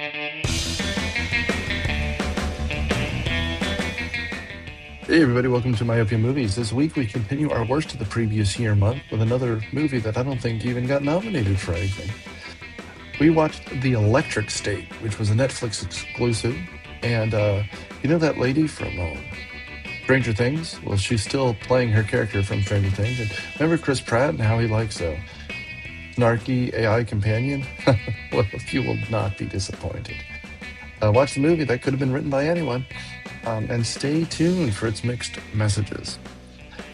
Hey everybody, welcome to Myopia Movies. This week we continue our worst of the previous year month with another movie that I don't think even got nominated for anything. We watched The Electric State, which was a Netflix exclusive. And you know that lady from Stranger Things? Well, she's still playing her character from Stranger Things. And remember Chris Pratt and how he likes a snarky AI companion? Well, you will not be disappointed. Watch the movie that could have been written by anyone. And stay tuned for its mixed messages.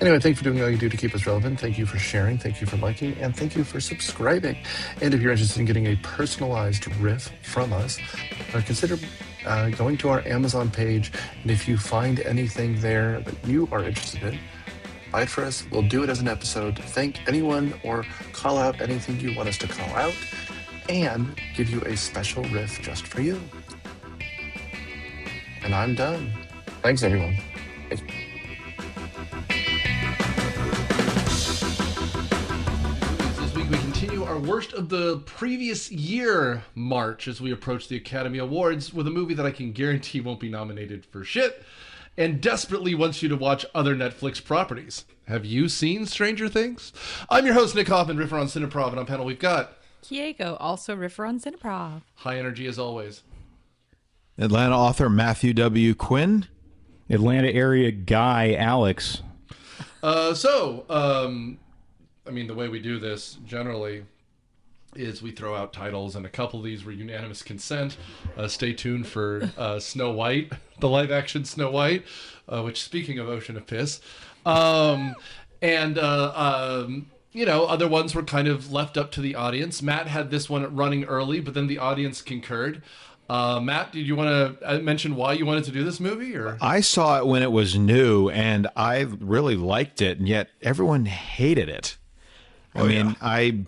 Anyway, thank you for doing all you do to keep us relevant. Thank you for sharing. Thank you for liking. And thank you for subscribing. And if you're interested in getting a personalized riff from us, consider going to our Amazon page. And if you find anything there that you are interested in, buy it for us. We'll do it as an episode. Thank anyone or call out anything you want us to call out and give you a special riff just for you. And I'm done. Thanks, everyone. Bye. This week we continue our worst of the previous year march as we approach the Academy Awards with a movie that I can guarantee won't be nominated for shit and desperately wants you to watch other Netflix properties. Have you seen Stranger Things? I'm your host, Nick Hoffman, Riffer on Cineprov, and on panel we've got... Kieko, also Riffer on Cineprov. High energy as always. Atlanta author Matthew W. Quinn. Atlanta area guy Alex. I mean, the way we do this generally is we throw out titles, and a couple of these were unanimous consent. Stay tuned for Snow White, the live-action Snow White, which, speaking of Ocean of Piss, other ones were kind of left up to the audience. Matt had this one running early, but then the audience concurred. Matt, did you want to mention why you wanted to do this movie? Or I saw it when it was new, and I really liked it, and yet everyone hated it. I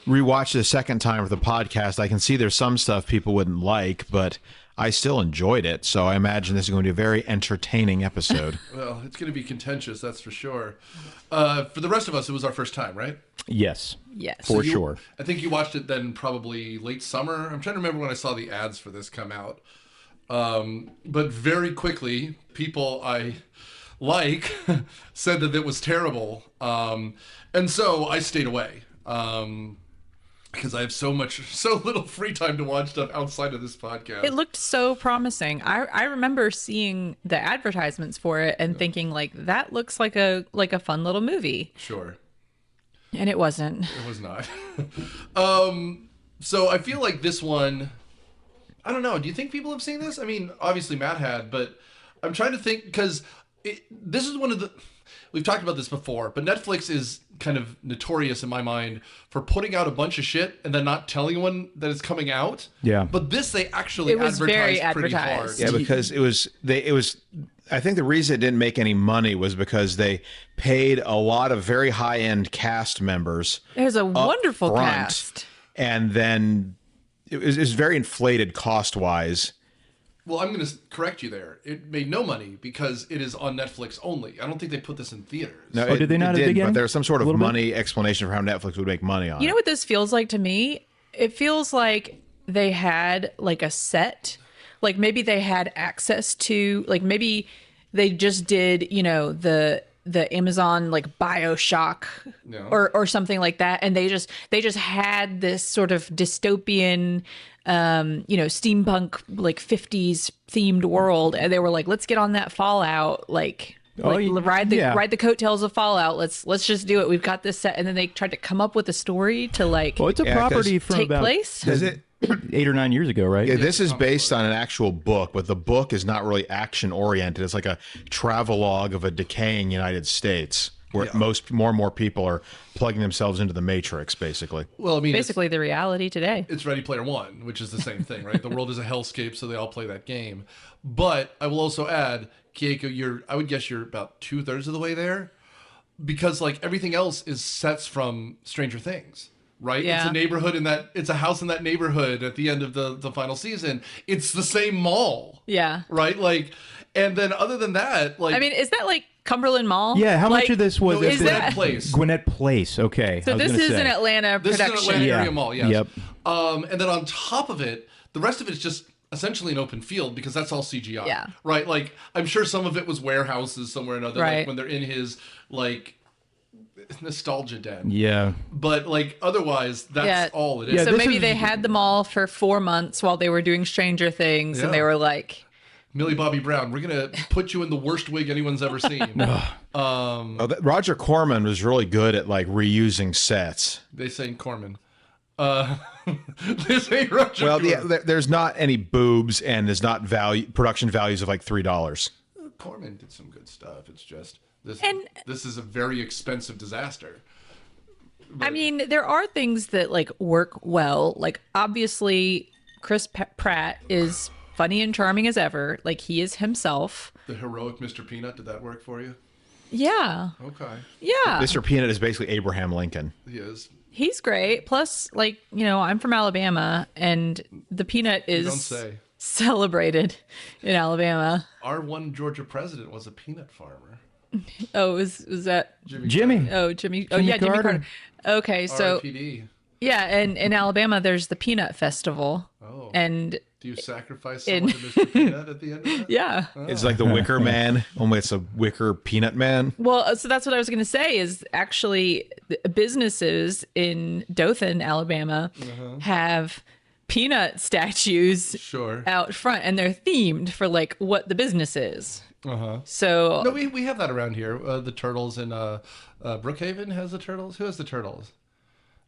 rewatched it a second time for the podcast. I can see there's some stuff people wouldn't like, but I still enjoyed it, so I imagine this is going to be a very entertaining episode. Well, it's going to be contentious, that's for sure. For the rest of us, it was our first time, right? Yes. Yes. For sure. I think you watched it then probably late summer. I'm trying to remember when I saw the ads for this come out. But very quickly, people I like said that it was terrible. And so I stayed away. Because I have so little free time to watch stuff outside of this podcast. It looked so promising. I remember seeing the advertisements for it and thinking, like, that looks like a fun little movie. Sure. And it wasn't. It was not. So I feel like this one, I don't know. Do you think people have seen this? I mean, obviously Matt had, but I'm trying to think because this is one of the, we've talked about this before, but Netflix is kind of notorious in my mind for putting out a bunch of shit and then not telling anyone that it's coming out. Yeah. But this, they actually It was very pretty hard. advertised. Yeah, because it was I think the reason it didn't make any money was because they paid a lot of very high-end cast members. There's a wonderful front, cast. And then it was very inflated cost-wise. Well, I'm going to correct you there. It made no money because it is on Netflix only. I don't think they put this in theaters. No, did they not at the did, beginning? but there's some sort of money explanation for how Netflix would make money on it. You know what this feels like to me? It feels like they had like a set, like maybe they had access to, like maybe they just did, the Amazon like BioShock or something like that, and they just had this sort of dystopian steampunk like 50s themed world, and they were like, let's get on that Fallout, ride the coattails of Fallout. Let's just do it. We've got this set. And then they tried to come up with a story to it's a property from take about place. Is it 8 or 9 years ago, right? Yeah, this is based on an actual book, but the book is not really action oriented. It's like a travelogue of a decaying United States where more and more people are plugging themselves into the Matrix, basically. Well, I mean, basically the reality today. It's Ready Player One, which is the same thing, right? The world is a hellscape, so they all play that game. But I will also add, Kieko, I would guess you're about 2/3 of the way there, because like everything else is sets from Stranger Things. Right? Yeah. It's a neighborhood it's a house in that neighborhood at the end of the final season. It's the same mall. Yeah. Right? Like, and then other than that, like, I mean, is that like Cumberland Mall? Yeah, how much of this was no, it's is Gwinnett that Place? Gwinnett Place, okay. So this is an Atlanta This production. is an Atlanta area mall, yes. Yep. And then on top of it, The rest of it's just essentially an open field because that's all CGI. Yeah. Right? Like, I'm sure some of it was warehouses somewhere or another, Right. like when they're in his, like, nostalgia den. Yeah. But, like, otherwise, that's all it is. Yeah, So this maybe is- they had them all for 4 months while they were doing Stranger Things, and they Yeah. were like, Millie Bobby Brown, we're going to put you in the worst wig anyone's ever seen. Roger Corman was really good at like reusing sets. They say Corman. They say Roger Well, Corman. yeah, there's not any boobs, and there's not production values of like $3. Corman did some good stuff. It's just this. And- This is a very expensive disaster. I mean, there are things that like work well. Like obviously, Chris Pratt is funny and charming as ever. Like he is himself. The heroic Mr. Peanut. Did that work for you? Yeah, Okay, yeah. Mr. Peanut is basically Abraham Lincoln. he is. He's great. Plus, like, you know, I'm from Alabama, and the peanut You is don't say. celebrated in Alabama. Our one Georgia president was a peanut farmer. Oh, was that? Jimmy. Oh, Jimmy. Oh, Jimmy yeah, Jimmy Carter. Carter. Okay, so RIPD. yeah, and in Alabama, there's the Peanut Festival, Oh. and Do you sacrifice someone to Mr. Peanut at the end of that? yeah. It's like the Wicker Man, only it's a Wicker Peanut Man. Well, so that's what I was going to say is actually businesses in Dothan, Alabama, have peanut statues Sure. out front, and they're themed for like what the business is. So No, we have that around here. The turtles in Brookhaven has the turtles. Who has the turtles?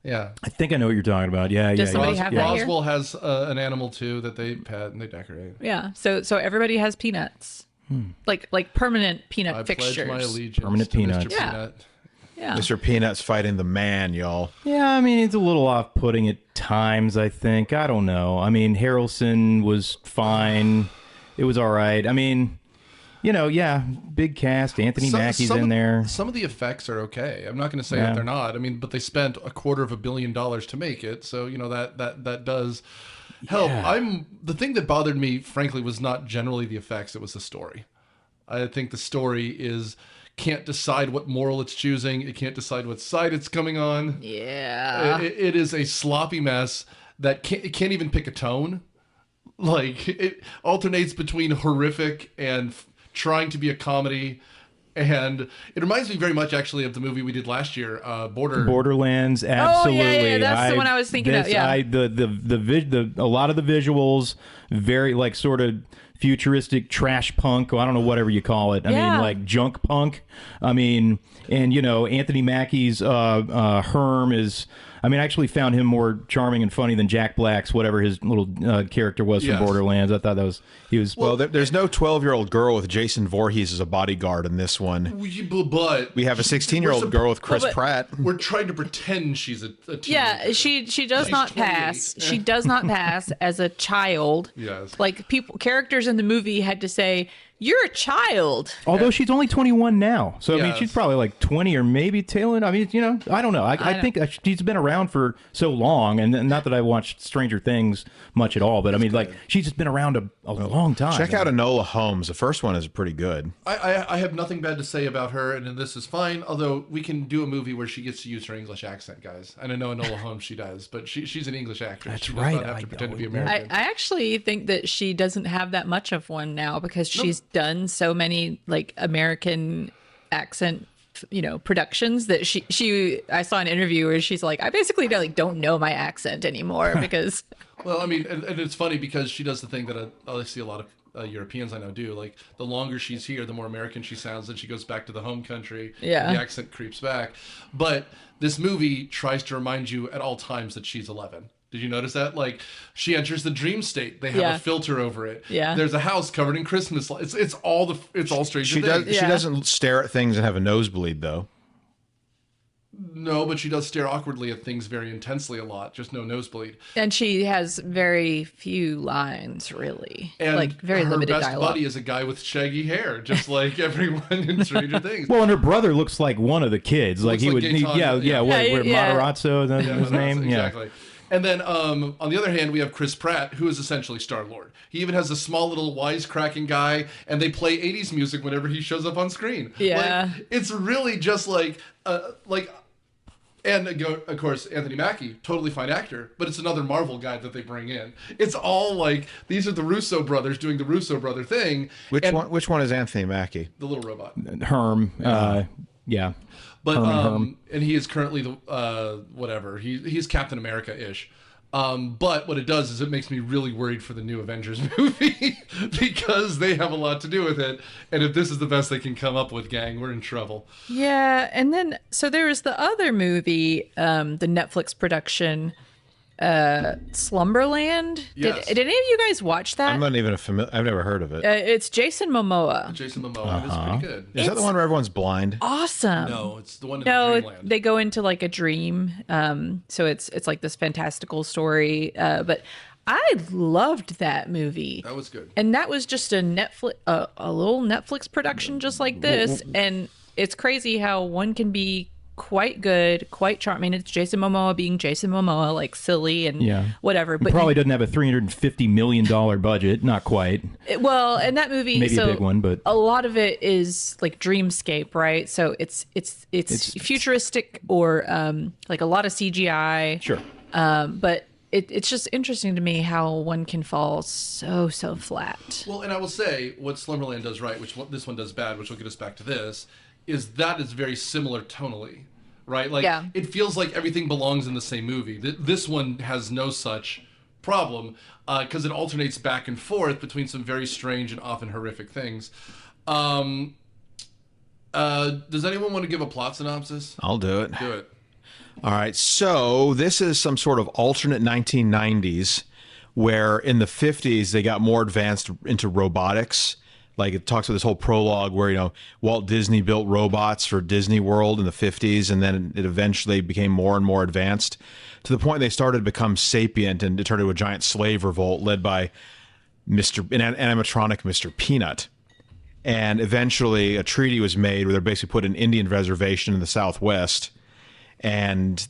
Yeah. I think I know what you're talking about. Yeah, Does yeah, somebody yeah. have that here? Roswell has an animal too that they pet and they decorate. yeah, so everybody has peanuts, like permanent peanut I fixtures. pledge my allegiance Permanent to peanuts. Mr. Yeah. Peanut. Yeah, Mr. Peanut's fighting the man, y'all. Yeah, I mean, it's a little off-putting at times, I think. I don't know. I mean, Harrelson was fine. It was all right. I mean, you know, yeah, big cast. Anthony Mackie's in there. Some of the effects are okay. I'm not going to say Yeah. that they're not. I mean, but they spent $250 million to make it, so you know that does help. Yeah. The thing that bothered me, frankly, was not generally the effects. It was the story. I think the story can't decide what moral it's choosing. It can't decide what side it's coming on. yeah. It is a sloppy mess that it can't even pick a tone. Like it alternates between horrific and trying to be a comedy, and it reminds me very much actually of the movie we did last year, Borderlands, absolutely. yeah, that's the one I was thinking of, yeah. A lot of the visuals, very like sort of futuristic trash punk. I don't know, whatever you call it. I Yeah. mean, like junk punk. I mean, and you know, Anthony Mackie's Herm is. I mean, I actually found him more charming and funny than Jack Black's whatever his little character was Yes. from Borderlands. I thought he was. Well, there's no 12-year-old girl with Jason Voorhees as a bodyguard in this one. but We have a 16-year-old girl with Chris Well, but- Pratt. we're trying to pretend she's a teenager. Yeah, she does She's not 28. pass. She does not pass as a child. Yes. Like characters in the movie had to say, "You're a child." Although she's only 21 now, so I mean, Yes. she's probably like 20 or maybe tailing. I mean, you know, I don't know. I think she's been around for so long, and not that I watched Stranger Things much at all, but I mean, like she's just been around a long time. Check out Enola Holmes. The first one is pretty good. I have nothing bad to say about her, and this is fine. Although we can do a movie where she gets to use her English accent, guys. And I know Enola Holmes she does, but she's an English actress. That's she does right. not have to pretend to be American. I actually think that she doesn't have that much of one now because she's done so many like American accent, you know, productions that she I saw an interview where she's like, I basically don't know my accent anymore because Well, I mean, and it's funny because she does the thing that I see a lot of Europeans I know do. Like, the longer she's here, the more American she sounds, and she goes back to the home country. Yeah. The accent creeps back. But this movie tries to remind you at all times that she's 11. Did you notice that? Like, she enters the dream state. They have Yeah. a filter over it. Yeah. There's a house covered in Christmas lights. It's all Stranger She Things. does. She Yeah. doesn't stare at things and have a nosebleed though. No, but she does stare awkwardly at things very intensely a lot. Just no nosebleed. and she has very few lines really. And like very her limited best dialogue. buddy is a guy with shaggy hair, just like everyone in Stranger Things. Well, and her brother looks like one of the kids. Like Looks like Gaetan, yeah. yeah. What, Yeah. Matarazzo, is that Yeah, his name? exactly. And then on the other hand, we have Chris Pratt, who is essentially Star-Lord. He even has a small little wisecracking guy, and they play 80s music whenever he shows up on screen. Yeah. Like, it's really just like And of course, Anthony Mackie, totally fine actor, but it's another Marvel guy that they bring in. It's all like these are the Russo brothers doing the Russo brother thing. Which one is Anthony Mackie? The little robot. Herm. Yeah. But Herm. and he is currently the whatever. He's Captain America-ish. But what it does is it makes me really worried for the new Avengers movie because they have a lot to do with it. And if this is the best they can come up with, gang, we're in trouble. Yeah, and then so there was the other movie, the Netflix production, Slumberland. Yes. Did any of you guys watch that? I'm not even I've never heard of it. It's Jason Momoa. Jason Momoa is pretty good. Is that the one where everyone's blind? Awesome. No, it's the one in No, Dreamland. they go into like a dream. So it's like this fantastical story. But I loved that movie. That was good. And that was just a little Netflix production, just like this. And it's crazy how one can be quite good, quite charming. It's Jason Momoa being Jason Momoa, like silly and whatever. But Probably doesn't have a $350 million budget. Not quite. well, and that movie, Maybe so a big one, but a lot of it is like dreamscape, right? So it's futuristic or like a lot of CGI. sure. But it's just interesting to me how one can fall so flat. Well, and I will say what Slumberland does right, which this one does bad, which will get us back to this, is that it's very similar tonally, right? Like, it feels like everything belongs in the same movie. This one has no such problem because it alternates back and forth between some very strange and often horrific things. Does anyone want to give a plot synopsis? I'll do it. Do it. All right. So this is some sort of alternate 1990s where in the 50s they got more advanced into robotics. Like it talks about this whole prologue where, Walt Disney built robots for Disney World in the 50s, and then it eventually became more and more advanced to the point they started to become sapient, and it turned into a giant slave revolt led by an animatronic Mr. Peanut. And eventually a treaty was made where they basically put an Indian reservation in the Southwest, and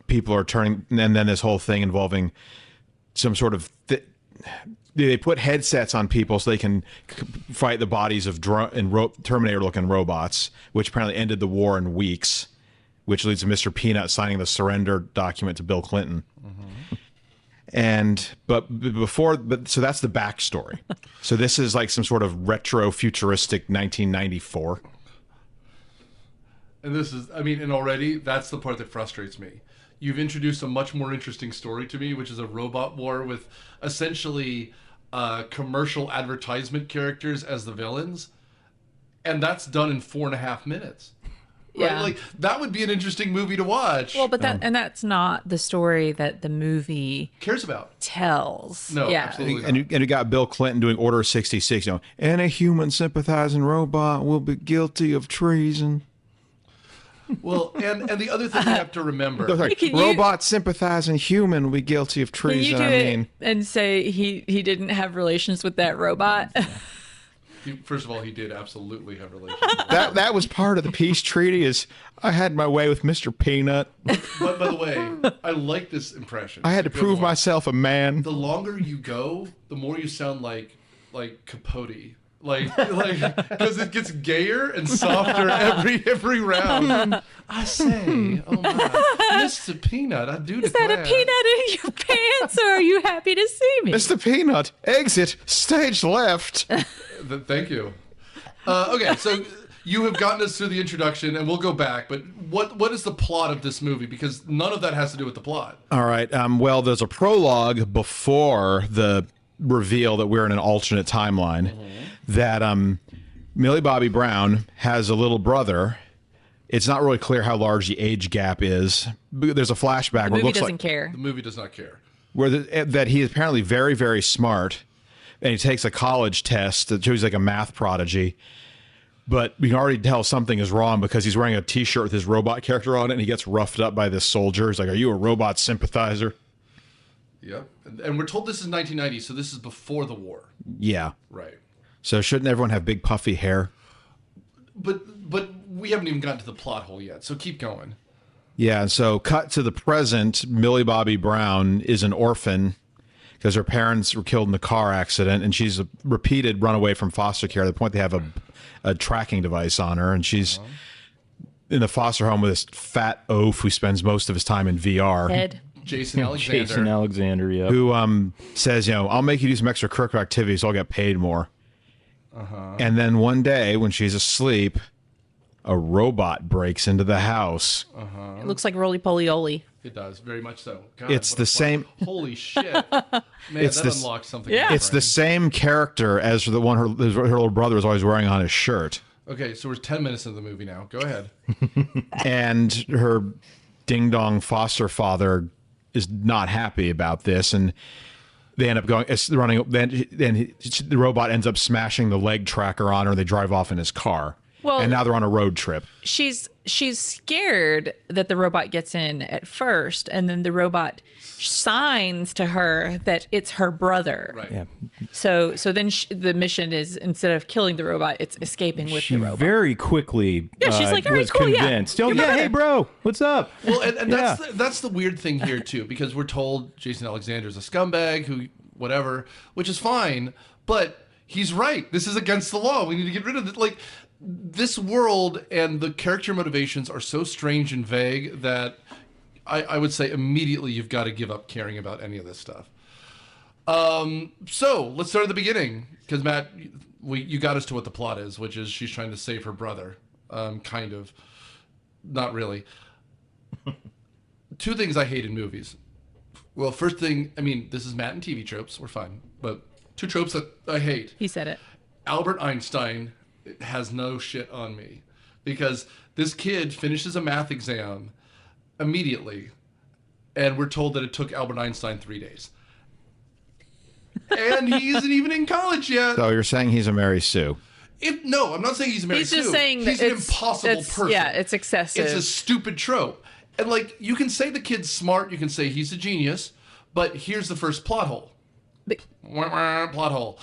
people are turning, and then this whole thing involving some sort of they put headsets on people so they can fight the bodies of Terminator-looking robots, which apparently ended the war in weeks, which leads to Mr. Peanut signing the surrender document to Bill Clinton. Mm-hmm. So that's the backstory. So this is like some sort of retro futuristic 1994. And and already that's the part that frustrates me. You've introduced a much more interesting story to me, which is a robot war with essentially commercial advertisement characters as the villains. And that's done in 4.5 minutes. Right? Yeah. Like, that would be an interesting movie to watch. Well, but that's not the story that the movie cares about. tells. No, yeah. absolutely. And you got Bill Clinton doing Order 66, and a human sympathizing robot will be guilty of treason. Well, and the other thing you have to remember. Robot sympathizing human will be guilty of Can you treason. do it and say he didn't have relations with that robot? First of all, he did absolutely have relations. That was part of the peace treaty. Is I had my way with Mr. Peanut. But by the way, I like this impression. I had to prove myself a man. The longer you go, the more you sound like Capote. Like, because it gets gayer and softer every round. I say, oh my, Mr. Peanut, I do declare. Is that a peanut in your pants, or are you happy to see me? Mr. Peanut, exit stage left. Thank you. Okay, so you have gotten us through the introduction, and we'll go back. But what is the plot of this movie? Because none of that has to do with the plot. All right. Well, there's a prologue before the reveal that we're in an alternate timeline. That Millie Bobby Brown has a little brother. It's not really clear how large the age gap is. There's a flashback The where it movie looks doesn't like care. The movie does not care. that he is apparently very, very smart, and he takes a college test that shows he's like a math prodigy. But we can already tell something is wrong because he's wearing a T-shirt with his robot character on it, and he gets roughed up by this soldier. He's like, "Are you a robot sympathizer?" Yeah, and we're told this is 1990, so this is before the war. Yeah. Right. So shouldn't everyone have big puffy hair? But we haven't even gotten to the plot hole yet, so keep going. Yeah, so cut to the present, Millie Bobby Brown is an orphan because her parents were killed in a car accident, and she's a repeated runaway from foster care to the point they have a tracking device on her, and she's in the foster home with this fat oaf who spends most of his time in VR. Ed. Jason Alexander. Jason Alexander, yeah. Who says, I'll make you do some extracurricular activities so I'll get paid more. And then one day when she's asleep, a robot breaks into the house. It looks like Roly Poly Oly. It does, very much so. God, It's the same. Holy shit. Man, It's that the- unlocks something. Yeah. in my It's the brain. same character as the one her little brother was always wearing on his shirt. Okay, so we're 10 minutes into the movie now. Go ahead. And her ding-dong foster father is not happy about this, and they end up running. Then the robot ends up smashing the leg tracker on her, and they drive off in his car. Well- and now they're on a road trip. She's scared that the robot gets in at first, and then the robot signs to her that it's her brother. Right. Yeah. So then the mission is, instead of killing the robot, it's escaping with She the robot. very quickly she's like, "All right, was cool, yeah. convinced. Oh, You're my yeah, hey, brother." bro, what's up? Well, and Yeah. that's the weird thing here, too, because we're told Jason Alexander's a scumbag who, whatever, which is fine, but he's right. This is against the law. We need to get rid of it. Like, this world and the character motivations are so strange and vague that I would say immediately you've got to give up caring about any of this stuff. So let's start at the beginning, because Matt, you got us to what the plot is, which is she's trying to save her brother. Kind of. Not really. Two things I hate in movies. Well, first thing, I mean, this is Matt and TV tropes. We're fine. But two tropes that I hate. He said it. Albert Einstein has no shit on me, because this kid finishes a math exam immediately, and we're told that it took Albert Einstein 3 days. And he isn't even in college yet. So you're saying he's a Mary Sue? No, I'm not saying he's a Mary He's Sue. just saying that he's an it's impossible person. Yeah, it's excessive. It's a stupid trope. And like, you can say the kid's smart, you can say he's a genius, but here's the first plot hole. Plot hole.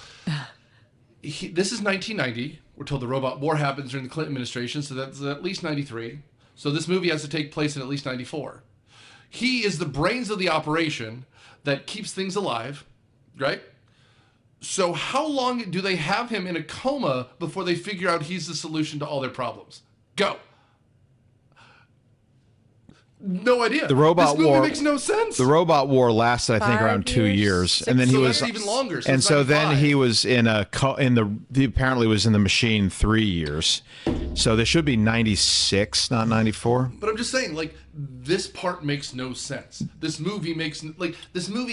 This is 1990. We're told the robot war happens during the Clinton administration, so that's at least 93. So this movie has to take place in at least 94. He is the brains of the operation that keeps things alive, right? So how long do they have him in a coma before they figure out he's the solution to all their problems? Go. No idea. The robot this movie war makes no sense. The robot war lasted, I think, 5 around 2 years, years, 6 and then he So was that's even longer. So and it's so then 95. he was he apparently was in the machine 3 years. So there should be 96, not 94. But I'm just saying, like, this part makes no sense. This movie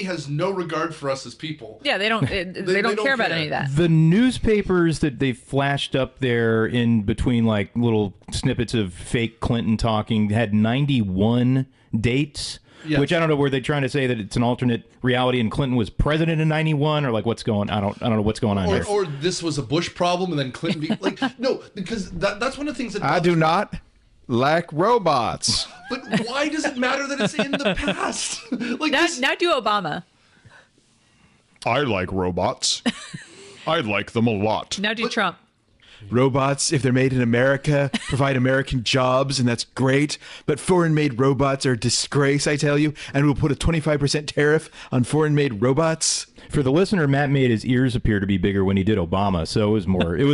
has no regard for us as people. yeah, they don't care about any of that. The newspapers that they flashed up there in between, like, little snippets of fake Clinton talking, had 91 dates. Yes. Which I don't know, were they trying to say that it's an alternate reality and Clinton was president in 91, or like what's going? I don't know what's going on here. Or this was a Bush problem and then Clinton like no, because that's one of the things that I do not like robots. But why does it matter that it's in the past? Like Now do Obama. I like robots. I like them a lot. Now do Trump. Robots, if they're made in America, provide American jobs, and that's great. But foreign-made robots are a disgrace, I tell you. And we'll put a 25% tariff on foreign-made robots. For the listener, Matt made his ears appear to be bigger when he did Obama, so it was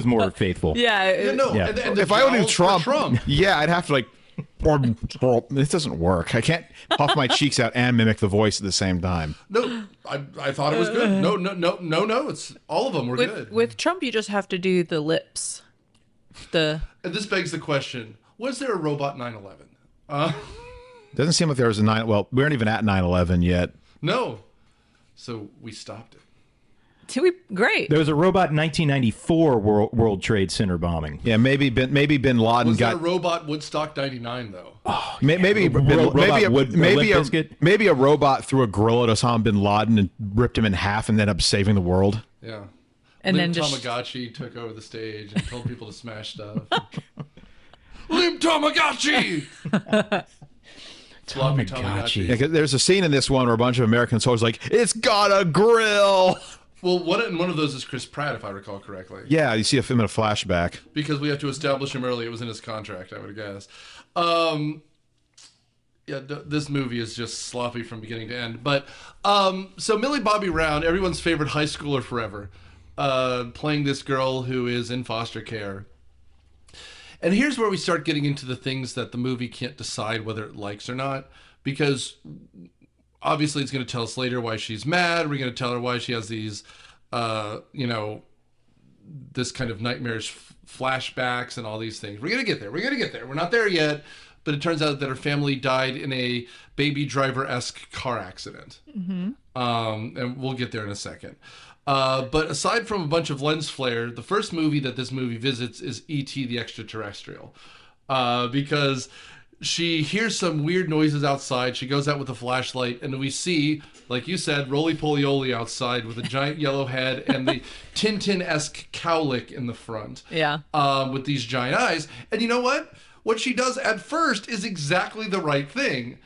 more faithful. Yeah. no, Yeah. and the If I would do jowls for Trump, yeah, I'd have to like. This doesn't work. I can't puff my cheeks out and mimic the voice at the same time. No, I thought it was good. No. It's all of them were good. With Trump, you just have to do the lips. And this begs the question: was there a robot 9/11? Doesn't seem like there was a 9. Well, we aren't even at 9/11 yet. No. So we stopped it. Great. There was a robot in 1994 World Trade Center bombing. Yeah, maybe Bin Laden Was there got a robot Woodstock 99 though? maybe a robot threw a grill at Osama bin Laden and ripped him in half and ended up saving the world. Yeah. And Lim then just Tamagotchi took over the stage and told people to smash stuff. Lim Tamagotchi! Floppy Tamagotchi. Yeah, 'cause there's a scene in this one where a bunch of American soldiers are like, it's got a grill. Well, one of those is Chris Pratt, if I recall correctly. Yeah, you see him in a flashback. Because we have to establish him early. It was in his contract, I would guess. This movie is just sloppy from beginning to end. But so Millie Bobby Brown, everyone's favorite high schooler forever, playing this girl who is in foster care. And here's where we start getting into the things that the movie can't decide whether it likes or not, because obviously it's going to tell us later why she's mad. We're going to tell her why she has these, this kind of nightmarish flashbacks and all these things. We're going to get there. We're not there yet, but it turns out that her family died in a Baby Driver-esque car accident. And we'll get there in a second. But aside from a bunch of lens flare, the first movie that this movie visits is E.T. the Extraterrestrial. Because she hears some weird noises outside. She goes out with a flashlight, and we see, like you said, roly-poly-oly outside with a giant yellow head and the Tintin-esque cowlick in the front. Yeah. With these giant eyes. And you know what? What she does at first is exactly the right thing.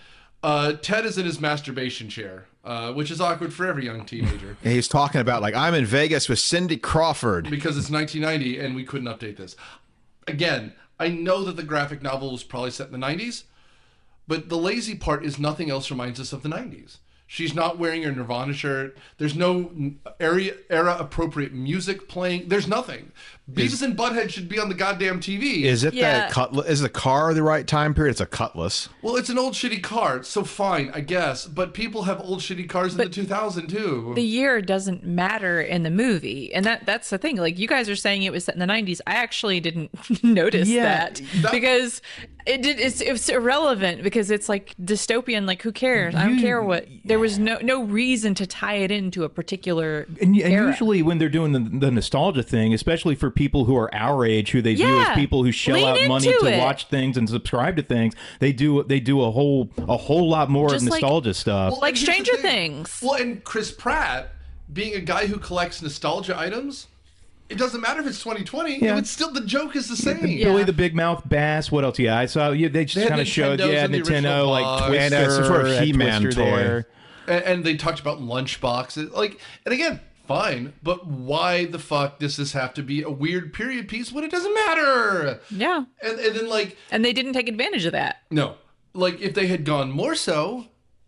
Ted is in his masturbation chair, which is awkward for every young teenager. And he's talking about, like, I'm in Vegas with Cindy Crawford. Because it's 1990 and we couldn't update this. Again, I know that the graphic novel was probably set in the 90s, but the lazy part is nothing else reminds us of the 90s. She's not wearing her Nirvana shirt. There's no era-appropriate music playing. There's nothing. Beavis and Butthead should be on the goddamn TV. Is it that cutlass? Is the car the right time period? It's a cutlass. Well, it's an old shitty car, so fine, I guess. But people have old shitty cars in the 2000s too. The year doesn't matter in the movie, and that's the thing. Like, you guys are saying it was set in the 90s. I actually didn't notice that because it's irrelevant, because it's like dystopian. Like, who cares? I don't care what. There was no reason to tie it into a particular and era. usually when they're doing the nostalgia thing, especially for people who are our age, who they view as people who shell out money to watch things and subscribe to things, they do a whole lot more Just of nostalgia stuff. Well, like Stranger Things. Well, and Chris Pratt, being a guy who collects nostalgia items, it doesn't matter if it's 2020. Yeah. It's still, the joke is the same. Billy the Big Mouth Bass. What else? Yeah, I saw. Yeah, they just kind of showed. Yeah, Nintendo, like Twister, and some sort of He-Man Twister toy. there. And they talked about lunchboxes. Like, and again, fine, but why the fuck does this have to be a weird period piece when it doesn't matter? Yeah. And then, like... And they didn't take advantage of that. No. Like, if they had gone more so,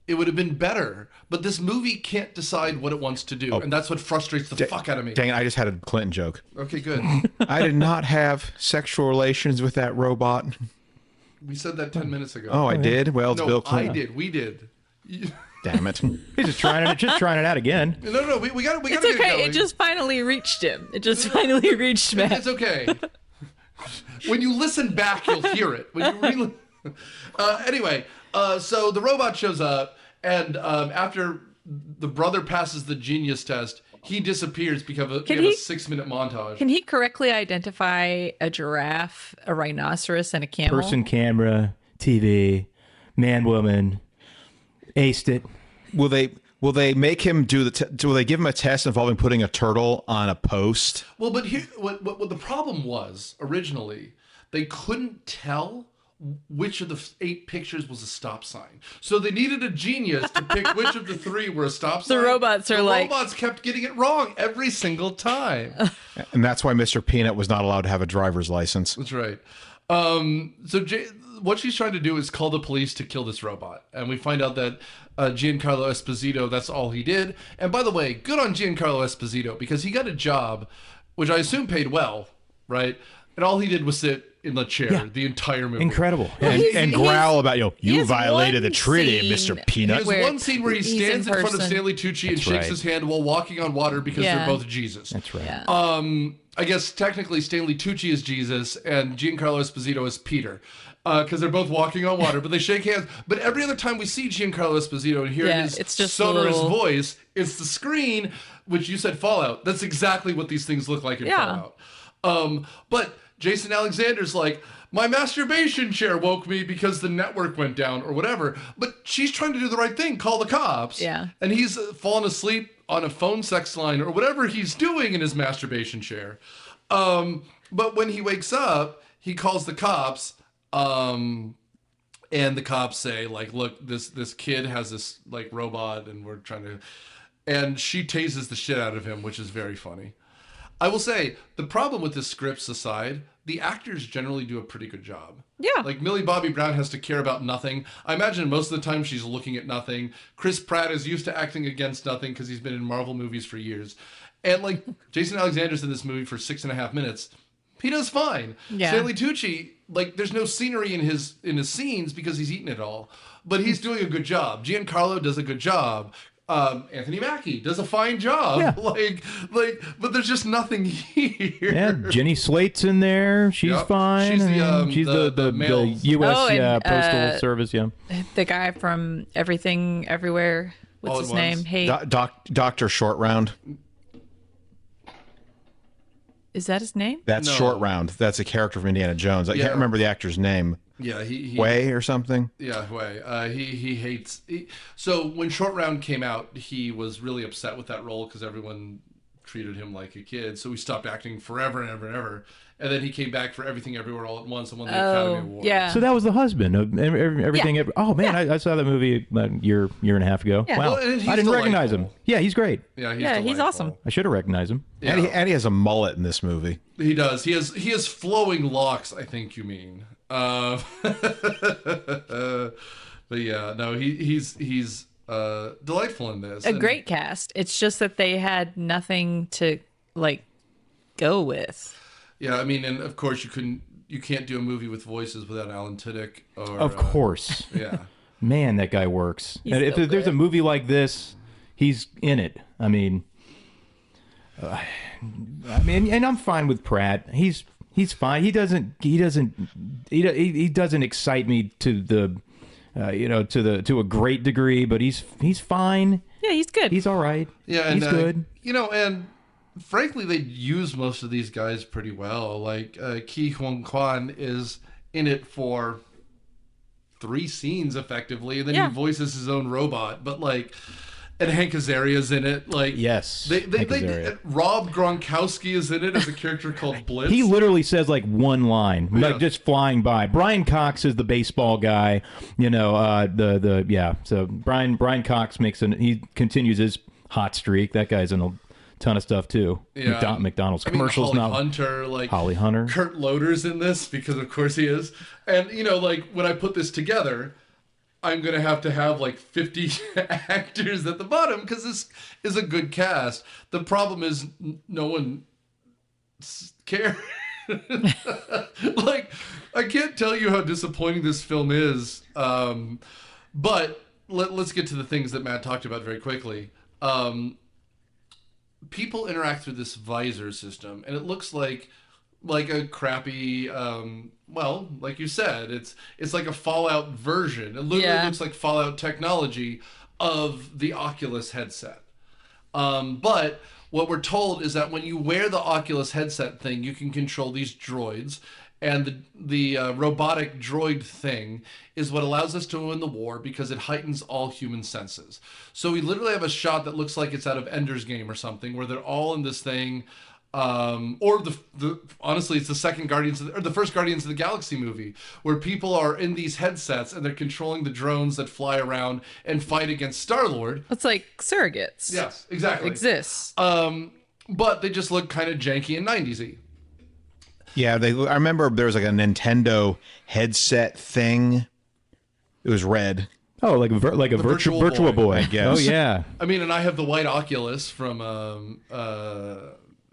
it would have been better. But this movie can't decide what it wants to do. And that's what frustrates the fuck out of me. Dang it, I just had a Clinton joke. Okay, good. I did not have sexual relations with that robot. We said that 10 minutes ago. Oh, I did? Well, it's no, Bill Clinton. I did. We did. Damn it. He's just trying it out again. No, we got It's get okay. going. It just finally reached him. It just finally reached Matt. It's okay. When you listen back, you'll hear it. When you anyway, so the robot shows up, and after the brother passes the genius test, he disappears because we have a 6-minute montage. Can he correctly identify a giraffe, a rhinoceros, and a camel? Person, camera, TV, man, woman. Aced it. Will they make him do will they give him a test involving putting a turtle on a post? Well, but here, what the problem was originally, they couldn't tell which of the 8 pictures was a stop sign. So they needed a genius to pick which of the 3 were a stop sign. The robots kept getting it wrong every single time. And that's why Mr. Peanut was not allowed to have a driver's license. That's right. What she's trying to do is call the police to kill this robot. And we find out that Giancarlo Esposito, that's all he did. And by the way, good on Giancarlo Esposito, because he got a job, which I assume paid well, right? And all he did was sit in the chair the entire movie. Incredible. And growl about, you has violated the one treaty, scene Mr. Peanut. There's one scene where he stands in front of Stanley Tucci and shakes right. his hand while walking on water because they're both Jesus. That's right. Yeah. I guess technically Stanley Tucci is Jesus and Giancarlo Esposito is Peter. Because they're both walking on water, but they shake hands. But every other time we see Giancarlo Esposito and hear his it's just sonorous voice, it's the screen, which you said Fallout. That's exactly what these things look like in Fallout. But Jason Alexander's like, my masturbation chair woke me because the network went down or whatever. But she's trying to do the right thing, call the cops. Yeah. And he's fallen asleep on a phone sex line or whatever he's doing in his masturbation chair. But when he wakes up, he calls the cops. And the cops say, like, look, this kid has this, like, robot and we're trying to... And she tases the shit out of him, which is very funny. I will say, the problem with this scripts aside, the actors generally do a pretty good job. Yeah. Like, Millie Bobby Brown has to care about nothing. I imagine most of the time she's looking at nothing. Chris Pratt is used to acting against nothing because he's been in Marvel movies for years. And, like, Jason Alexander's in this movie for 6.5 minutes. He does fine. Yeah. Stanley Tucci like there's no scenery in his scenes because he's eaten it all. But he's doing a good job. Giancarlo does a good job. Anthony Mackie does a fine job. Yeah. But there's just nothing here. Yeah, Jenny Slate's in there. She's fine. She's the male. U.S. Postal Service. Yeah, The guy from Everything Everywhere. What's his name? Hey, Dr. Short Round. is that his name? That's No. Short Round. That's a character from Indiana Jones. I can't remember the actor's name. Yeah, he Way or something. Yeah, way. He hates. So when Short Round came out, he was really upset with that role because everyone treated him like a kid. So he stopped acting forever and ever and ever. And then he came back for Everything Everywhere All at Once and won the Academy Award. Yeah. so that was the husband of everything. Yeah. Oh man, I saw that movie a year and a half ago. Yeah. Wow, Well, and he's I didn't recognize him. delightful. Yeah, he's great. Yeah, he's he's delightful. awesome. I should have recognized him. Yeah. And he has a mullet in this movie. He does. He has flowing locks, I think you mean. But yeah, no, he's delightful in this. A And- great cast. It's just that they had nothing to like go with. Yeah, I mean, and of course you can't do a movie with voices without Alan Tudyk. Or, Of course. Yeah. Man, that guy works. He's And if so there's a good. movie like this, he's in it. I mean, and I'm fine with Pratt. He's fine. He doesn't excite me to the to a great degree, but he's fine. Yeah, he's good. He's all right. Yeah, and he's good. and frankly, they use most of these guys pretty well. Like Ki Hong Kwan is in it for 3 scenes effectively, and then Yeah. he voices his own robot. But like, and Hank Azaria's in it. Like, Yes, they Hank Azaria. Rob Gronkowski is in it as a character called Blitz. He literally says like one line, Yeah. like just flying by. Brian Cox is the baseball guy, So Brian Cox he continues his hot streak. That guy's in a ton of stuff too. Yeah. McDonald's I mean, commercials Holly now. Hunter, like Holly Hunter. Kurt Loder's in this because of course he is. And like when I put this together, I'm gonna have to have like 50 actors at the bottom because this is a good cast. The problem is no one cares. Like, I can't tell you how disappointing this film is. But let's get to the things that Matt talked about very quickly. People interact through this visor system, and it looks like a crappy, like you said, it's like a Fallout version. It literally looks like Fallout technology of the Oculus headset. But what we're told is that when you wear the Oculus headset thing, you can control these droids. And the robotic droid thing is what allows us to win the war because it heightens all human senses. So we literally have a shot that looks like it's out of Ender's Game or something, where they're all in this thing. Or honestly, it's the first Guardians of the Galaxy movie, where people are in these headsets and they're controlling the drones that fly around and fight against Star-Lord. It's like surrogates. Yes, exactly. Exists. But they just look kind of janky and 90s-y. Yeah, I remember there was like a Nintendo headset thing. It was red. Oh, like a Virtual Virtual Boy, Boy. I guess. Oh yeah. I mean, and I have the white Oculus from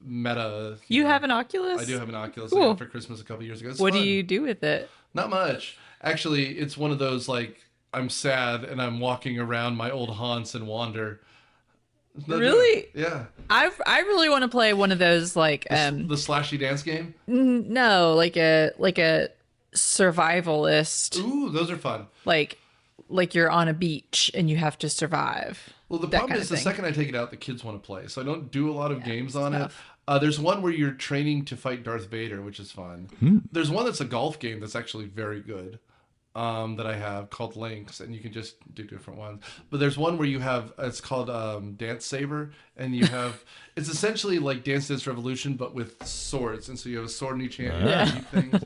Meta. You have an Oculus? I do have an Oculus Cool. I got for Christmas a couple years ago. It's What fun. do you do with it? Not much. Actually, it's one of those, like, I'm sad and I'm walking around my old haunts and wander. Really? Yeah. I really want to play one of those like The slashy dance game? no, like a survivalist, Ooh, those are fun. like you're on a beach and you have to survive. Well, the that problem kind is of the thing. second I take it out, the kids want to play. So I don't do a lot of games on tough. it. There's one where you're training to fight Darth Vader, which is fun. There's one that's a golf game that's actually very good. That I have called Links, and you can just do different ones. But there's one where you have, it's called Dance Saber, and you have, it's essentially like Dance Dance Revolution, but with swords. And so you have a sword in each hand. And you shoot things.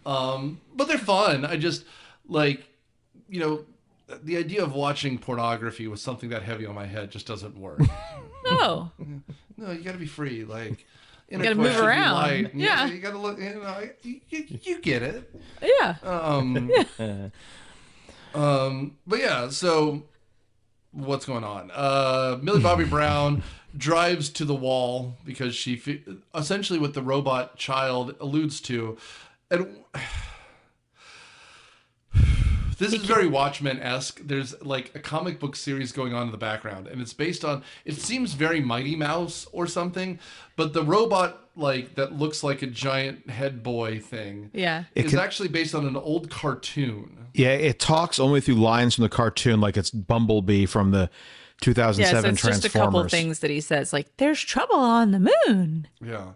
Wow. But they're fun. I just, like, the idea of watching pornography with something that heavy on my head just doesn't work. No. No, you got to be free. Like, You gotta move around. Yeah. You got to look. You get it. Yeah. But yeah. So, what's going on? Millie Bobby Brown drives to the wall because essentially what the robot child alludes to, and This is very Watchmen-esque. There's like a comic book series going on in the background, and it's based on, it seems very Mighty Mouse or something, but the robot like that looks like a giant head boy thing is actually based on an old cartoon. Yeah, it talks only through lines from the cartoon, like it's Bumblebee from the 2007 so it's Transformers. just a couple things that he says, like, there's trouble on the moon. Yeah.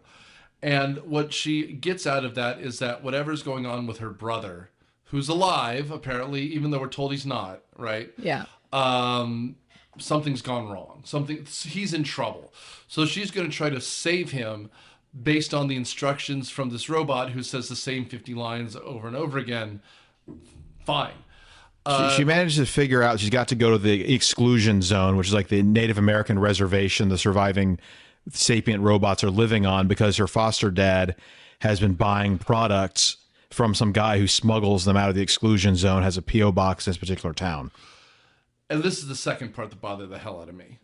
And what she gets out of that is that whatever's going on with her brother, who's alive, apparently, even though we're told he's not, right? Yeah. Something's gone wrong. He's in trouble. So she's going to try to save him based on the instructions from this robot who says the same 50 lines over and over again. Fine. She managed to figure out she's got to go to the exclusion zone, which is like the Native American reservation the surviving sapient robots are living on, because her foster dad has been buying products from some guy who smuggles them out of the exclusion zone, has a P.O. box in this particular town. And this is the second part that bothered the hell out of me.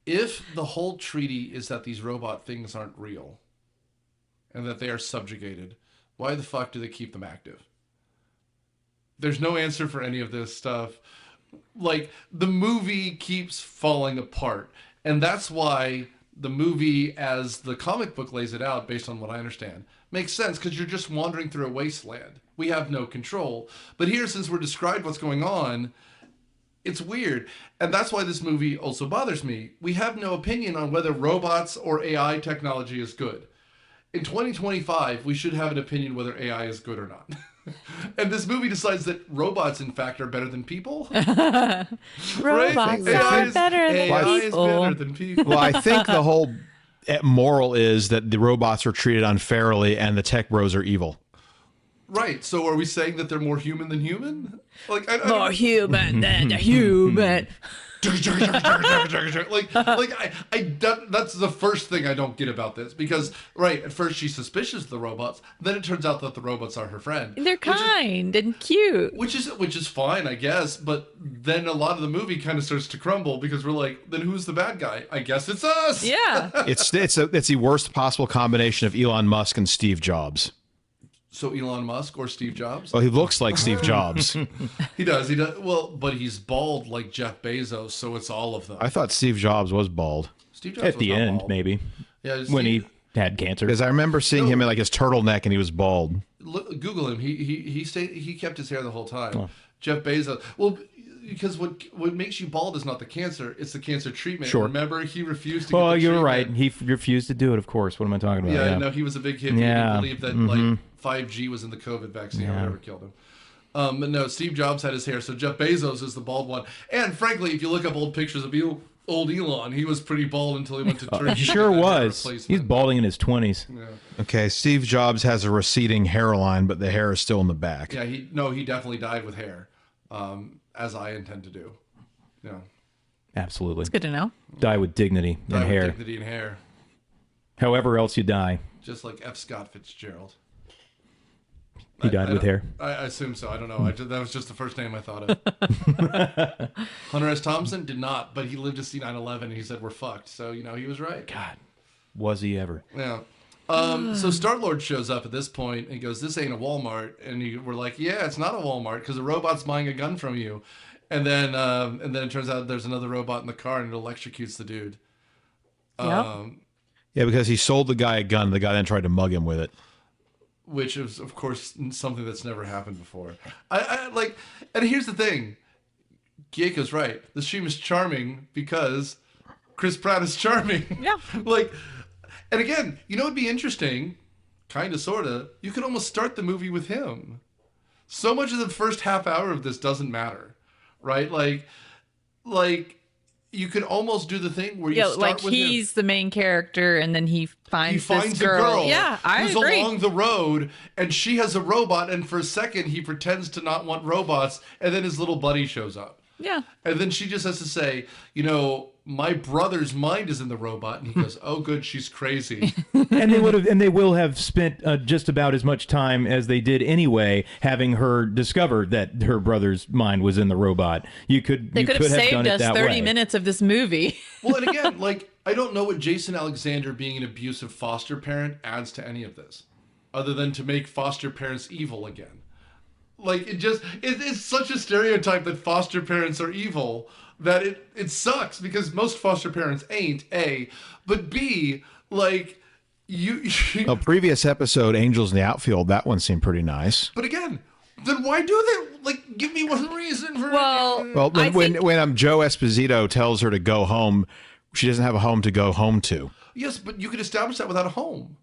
If the whole treaty is that these robot things aren't real and that they are subjugated, why the fuck do they keep them active? There's no answer for any of this stuff. Like, the movie keeps falling apart. And that's why the movie, as the comic book lays it out, based on what I understand, makes sense, because you're just wandering through a wasteland. We have no control. But here, since we're described what's going on, it's weird. And that's why this movie also bothers me. We have no opinion on whether robots or AI technology is good. In 2025, we should have an opinion whether AI is good or not. And this movie decides that robots, in fact, are better than people. Robots are better than people. Well, I think the whole moral is that the robots are treated unfairly and the tech bros are evil. Right. So are we saying that they're more human than human? Like, more human than a human. That's the first thing I don't get about this, because at first she's suspicious of the robots, then it turns out that the robots are her friend. They're kind and cute, which is fine, I guess. But then a lot of the movie kind of starts to crumble, because we're like, then who's the bad guy? I guess it's us. Yeah, it's the worst possible combination of Elon Musk and Steve Jobs. So Elon Musk or Steve Jobs? Well, he looks like Steve Jobs. He does. Well, but he's bald like Jeff Bezos, so it's all of them. I thought Steve Jobs was bald. Steve Jobs at the end, bald. Maybe. Yeah, when he had cancer. Because I remember seeing him in like his turtleneck and he was bald. Google him. He kept his hair the whole time. Oh. Jeff Bezos. Well, because what makes you bald is not the cancer; it's the cancer treatment. Sure. Remember, he refused to. Well, get the you're treatment. right. He refused to do it. Of course. What am I talking about? Yeah, no, he was a big hippie. Yeah. He believed that like 5G was in the COVID vaccine or whatever killed him. But no, Steve Jobs had his hair, so Jeff Bezos is the bald one. And frankly, if you look up old pictures of old Elon, he was pretty bald until he went to Turkey. He sure was. He's balding in his 20s. Yeah. Okay, Steve Jobs has a receding hairline, but the hair is still in the back. Yeah, he definitely died with hair, as I intend to do. Yeah. Absolutely. It's good to know. Die with dignity and hair. Dignity and hair. However else you die. Just like F. Scott Fitzgerald. He died with hair. I assume so. I don't know. That was just the first name I thought of. Hunter S. Thompson did not, but he lived to see 9/11, and he said we're fucked. So he was right. God, was he ever? Yeah. So Star-Lord shows up at this point and he goes, "This ain't a Walmart," and we're like, "Yeah, it's not a Walmart because a robot's buying a gun from you." And then it turns out there's another robot in the car and it electrocutes the dude. Yep. Yeah, because he sold the guy a gun. The guy then tried to mug him with it. Which is, of course, something that's never happened before. And here's the thing. Gieko's right. The stream is charming because Chris Pratt is charming. Yeah. And again, it'd be interesting, kind of, sort of, you could almost start the movie with him. So much of the first half hour of this doesn't matter, right? Like you could almost do the thing where you start with he's the main character, and then he finds this a girl. Yeah, I who's agree. along the road, and she has a robot, and for a second he pretends to not want robots, and then his little buddy shows up. Yeah. And then she just has to say, my brother's mind is in the robot, and he goes, "Oh, good, she's crazy." And they will have spent just about as much time as they did anyway, having her discover that her brother's mind was in the robot. They could have saved us 30 minutes of this movie. Well, and again, I don't know what Jason Alexander being an abusive foster parent adds to any of this, other than to make foster parents evil again. Like it's such a stereotype that foster parents are evil that it sucks because most foster parents ain't, A, but B, like A previous episode, Angels in the Outfield, that one seemed pretty nice. But again, then why do they, like, give me one reason for... Well, when Joe Esposito tells her to go home, she doesn't have a home to go home to. Yes, but you could establish that without a home.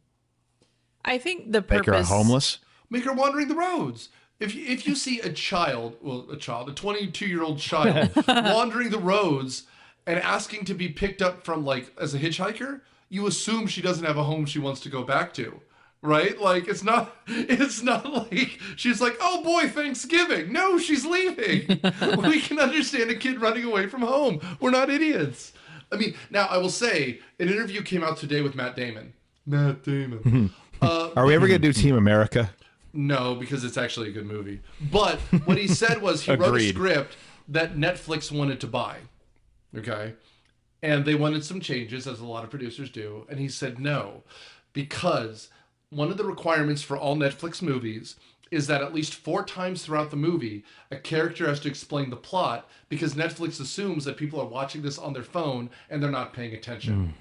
I think the purpose... Make her homeless? Make her wandering the roads. If you see a 22-year-old child wandering the roads and asking to be picked up from, like, as a hitchhiker, you assume she doesn't have a home she wants to go back to. Right? Like, it's not like she's like, oh boy, Thanksgiving. No, she's leaving. We can understand a kid running away from home. We're not idiots. I mean, now I will say, an interview came out today with Matt Damon. Are we ever going to do Team America? No, because it's actually a good movie. But what he said was he wrote a script that Netflix wanted to buy. Okay? And they wanted some changes, as a lot of producers do. And he said no, because one of the requirements for all Netflix movies is that at least 4 times throughout the movie, a character has to explain the plot because Netflix assumes that people are watching this on their phone and they're not paying attention.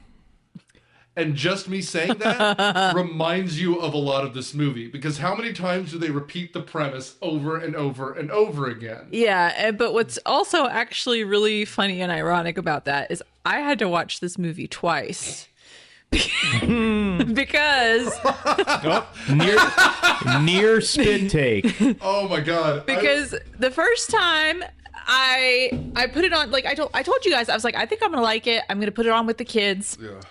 And just me saying that reminds you of a lot of this movie, because how many times do they repeat the premise over and over and over again? Yeah, but what's also actually really funny and ironic about that is I had to watch this movie twice. Because near spit take. Oh my god. Because the first time I put it on, like I told you guys, I was like, I think I'm gonna like it. I'm gonna put it on with the kids. Yeah.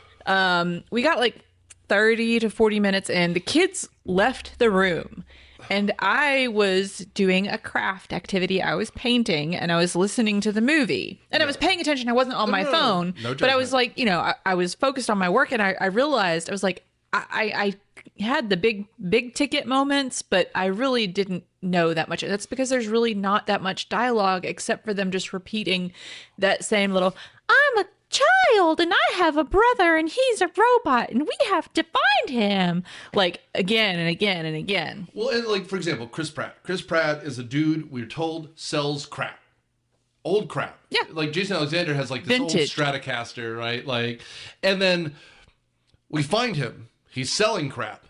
We got like 30 to 40 minutes in. The kids left the room and I was doing a craft activity. I was painting and I was listening to the movie and I was paying attention. I wasn't on my phone, no but I was like, I was focused on my work and I realized, I was like, I had the big ticket moments, but I really didn't know that much. That's because there's really not that much dialogue except for them just repeating that same little, I'm a child and I have a brother and he's a robot and we have to find him, like again and again and again. Well, and like, for example, Chris Pratt. Chris Pratt is a dude, we're told, sells crap. Old crap. Yeah. Like Jason Alexander has like this Vintage. old Stratocaster, right? Like, and then we find him. He's selling crap.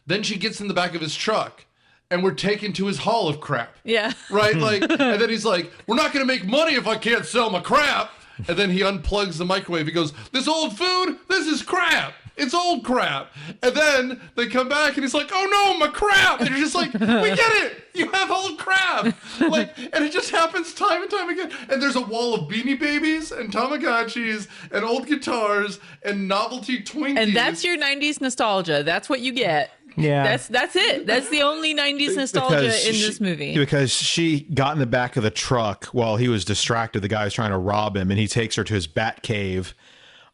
Then she gets in the back of his truck and we're taken to his haul of crap. Yeah. Right? Like, and then he's like, we're not going to make money if I can't sell my crap. And then he unplugs the microwave. He goes, this old food, this is crap. It's old crap. And then they come back and he's like, oh no, my crap. And you're just like, we get it. You have old crap. Like, and it just happens time and time again. And there's a wall of Beanie Babies and Tamagotchis and old guitars and novelty Twinkies. And that's your 90s nostalgia. That's what you get. Yeah. That's it. That's the only 90s nostalgia in this movie. Because she got in the back of the truck while he was distracted. The guy was trying to rob him, and he takes her to his bat cave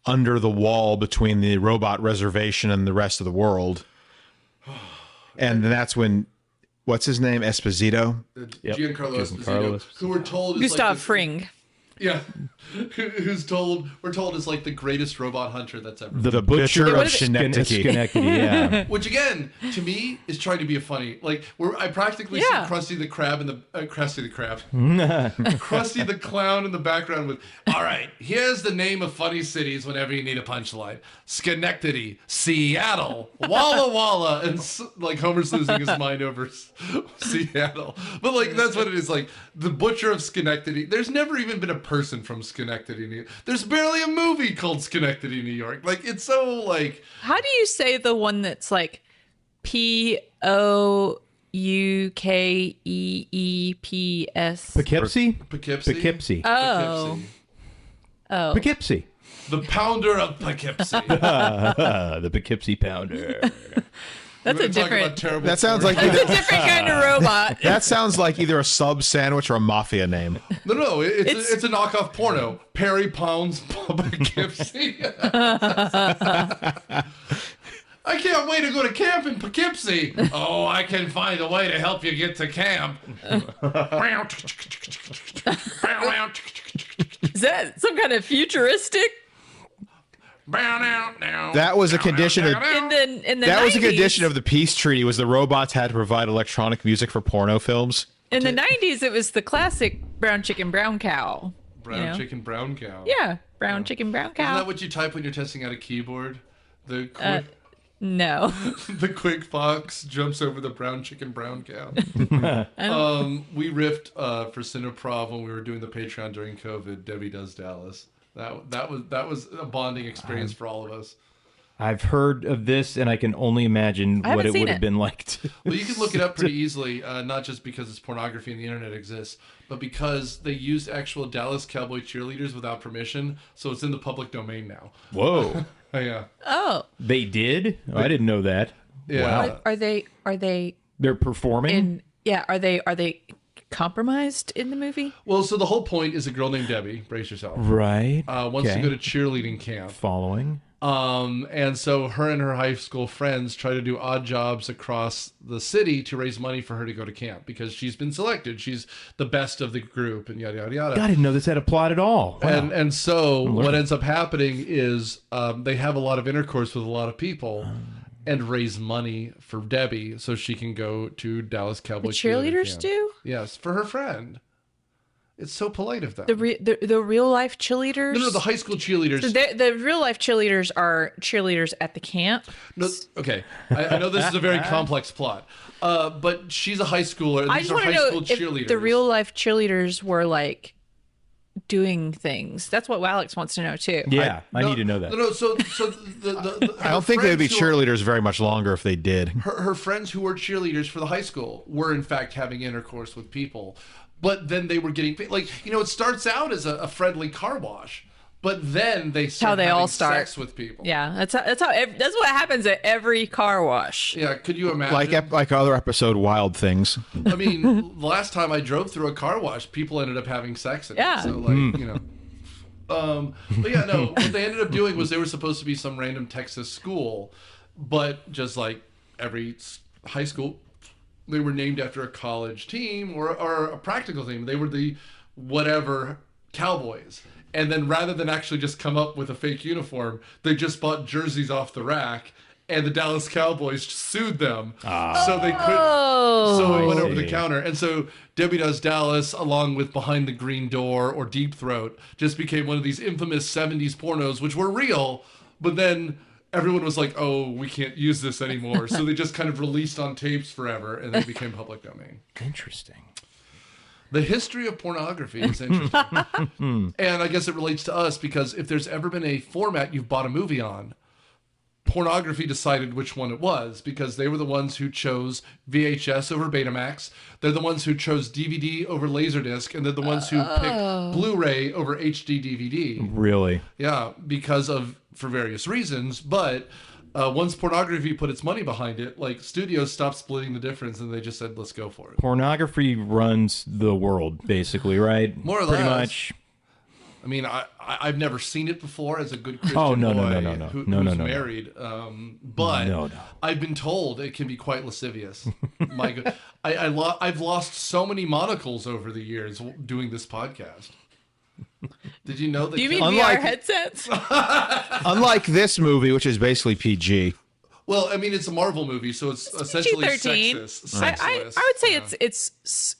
under the wall between the robot reservation and the rest of the world. And then that's when, what's his name? Esposito? Giancarlo Esposito, who we're told is Gustav like Fring. Yeah, we're told is like the greatest robot hunter that's ever. The butcher of Schenectady. Yeah. Which again, to me, is trying to be a funny. Like, I practically see Krusty the Crab and Krusty the Clown in the background with. All right, here's the name of funny cities whenever you need a punchline: Schenectady, Seattle, Walla Walla, and like Homer's losing his mind over Seattle. But like that's what it is. Like the butcher of Schenectady. There's never even been a person from Schenectady, New York. There's barely a movie called Schenectady, New York. Like, it's so, like... How do you say the one that's, like, Poukeeeps? Poughkeepsie? Poughkeepsie? Oh. Poughkeepsie. The Pounder of Poughkeepsie. The Poughkeepsie Pounder. That's a different... That sounds like That's a different kind of robot. that sounds like either a sub sandwich or a mafia name. No, it's a knockoff porno. Perry Pounds Poughkeepsie. I can't wait to go to camp in Poughkeepsie. Oh, I can find a way to help you get to camp. Is that some kind of futuristic? That was a condition of in the that 90s, was a condition of the peace treaty. Was the robots had to provide electronic music for porno films? In the 90s, it was the classic brown chicken, brown cow. Brown chicken, brown cow. Yeah, brown chicken, brown cow. Isn't that what you type when you're testing out a keyboard? The quick, No. the quick fox jumps over the brown chicken, brown cow. We riffed for Cineprov when we were doing the Patreon during COVID. Debbie Does Dallas. That was a bonding experience for all of us. I've heard of this, and I can only imagine what it would have been like. Well, you can look it up pretty easily, not just because it's pornography and the internet exists, but because they used actual Dallas Cowboy cheerleaders without permission, so it's in the public domain now. Whoa. Yeah. Oh. They did? Oh, I didn't know that. Yeah. Wow. Are they They're performing? are they compromised in the movie? Well, so the whole point is a girl named Debbie, brace yourself, Right. wants to go to cheerleading camp. Following. And so her and her high school friends try to do odd jobs across the city to raise money for her to go to camp because she's been selected. She's the best of the group and yada, yada, yada. God, I didn't know this had a plot at all. Wow. And so what ends up happening is they have a lot of intercourse with a lot of people and raise money for Debbie so she can go to Dallas Cowboy Cheerleaders camp. do? Yes, for her friend. It's so polite of them. The real life cheerleaders? No, the high school cheerleaders. So the real life cheerleaders are cheerleaders at the camp. No, okay. I know this is a very complex plot, but she's a high schooler. And I these just are want to high know school cheerleaders. if the real life cheerleaders were like doing things. That's what Alex wants to know too. Yeah, I need to know that. No. So the I don't think they'd be friends who are- cheerleaders very much longer if they did. Her friends who were cheerleaders for the high school were in fact having intercourse with people, but then they were getting paid. Like, it starts out as a friendly car wash, but then they start how they having all start sex with people. Yeah, that's what happens at every car wash. Yeah, could you imagine? Like other episode Wild Things. I mean, the last time I drove through a car wash, people ended up having sex in Yeah. it. So, but yeah, no, what they ended up doing was they were supposed to be some random Texas school, but just like every high school, they were named after a college team or a practical team. They were the whatever Cowboys. And then rather than actually just come up with a fake uniform, they just bought jerseys off the rack, and the Dallas Cowboys sued them. So they couldn't. So it went over the counter. And so Debbie Does Dallas, along with Behind the Green Door or Deep Throat, just became one of these infamous 70s pornos, which were real, but then everyone was like, oh, we can't use this anymore. So they just kind of released on tapes forever, and they became public domain. Interesting. The history of pornography is interesting. And I guess it relates to us because if there's ever been a format you've bought a movie on, pornography decided which one it was because they were the ones who chose VHS over Betamax. They're the ones who chose DVD over Laserdisc, and they're the ones who picked Blu-ray over HD DVD. Really? Yeah, for various reasons, but once pornography put its money behind it, like studios stopped splitting the difference and they just said, let's go for it. Pornography runs the world, basically, right? More or Pretty less. much. I mean, I've never seen it before as a good Christian Oh, no, boy no, no, no, who's no. married. But No. I've been told it can be quite lascivious. My God, I've lost so many monocles over the years doing this podcast. Did you know that? Do you mean Unlike- VR headsets? Unlike this movie, which is basically PG. Well, I mean, it's a Marvel movie, so it's essentially PG-13. sexist. I would say it's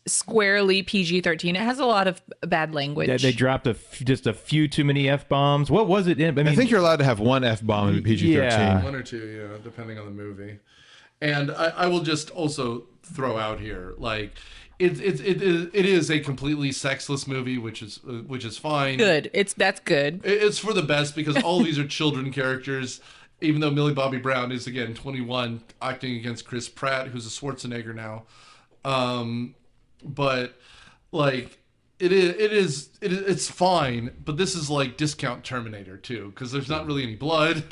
squarely PG-13. It has a lot of bad language. They dropped just a few too many F-bombs. What was it? I think you're allowed to have one F-bomb in PG-13. Yeah. One or two, yeah, depending on the movie. And I will just also throw out here, like, it is a completely sexless movie, which is fine. Good. That's good. It's for the best because all these are children characters. Even though Millie Bobby Brown is again 21, acting against Chris Pratt, who's a Schwarzenegger now, but like it's fine. But this is like discount Terminator too, because there's not really any blood.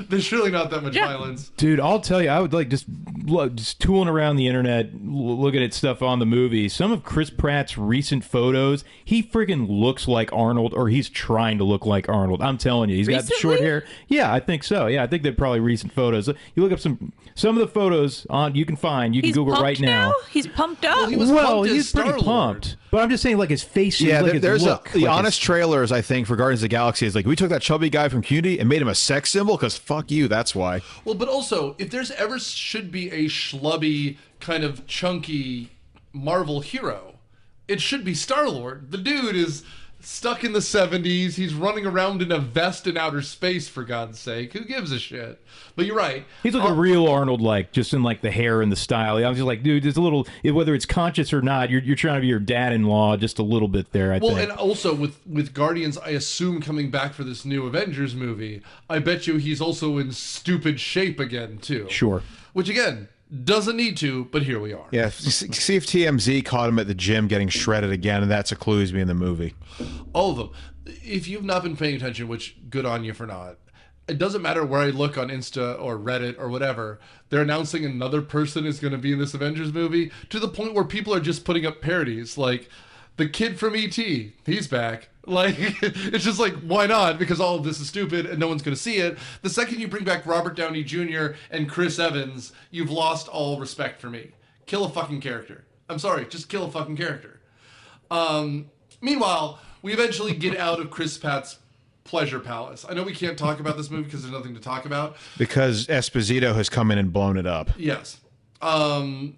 There's really not that much violence. Dude, I'll tell you, I would like just tooling around the internet, looking at stuff on the movie. Some of Chris Pratt's recent photos, he friggin' looks like Arnold, or he's trying to look like Arnold. I'm telling you, he's got the short hair. Yeah, I think so. Yeah, I think they're probably recent photos. You look up some of the photos on. You can find. You can Google right now. He's pumped up. Well, he was pumped as he's pretty Star-Lord. pumped. But I'm just saying, like his face. Yeah, like there's his look, the like honest trailers, I think, for Guardians of the Galaxy is like, we took that chubby guy from Community and made him a sex symbol because fuck you, that's why. Well, but also, if there's ever should be a schlubby, kind of chunky Marvel hero, it should be Star-Lord. The dude is stuck in the 70s. He's running around in a vest in outer space, for God's sake. Who gives a shit? But you're right. He's like a real Arnold, like just in like the hair and the style. I was just like, dude, there's a little, whether it's conscious or not, you're trying to be your dad-in-law just a little bit there. I think. And also with Guardians, I assume coming back for this new Avengers movie, I bet you he's also in stupid shape again too. Sure. Which again, doesn't need to, but here we are. Yeah, see if TMZ caught him at the gym getting shredded again, and that's a clue he's in the movie. All of them. If you've not been paying attention, which good on you for not, it doesn't matter where I look on Insta or Reddit or whatever, they're announcing another person is going to be in this Avengers movie, to the point where people are just putting up parodies like the kid from E.T., he's back. Like, it's just like, why not? Because all of this is stupid and no one's going to see it. The second you bring back Robert Downey Jr. and Chris Evans, you've lost all respect for me. Kill a fucking character. I'm sorry, just kill a fucking character. Meanwhile, we eventually get out of Chris Pratt's pleasure palace. I know we can't talk about this movie because there's nothing to talk about. Because Esposito has come in and blown it up. Yes. And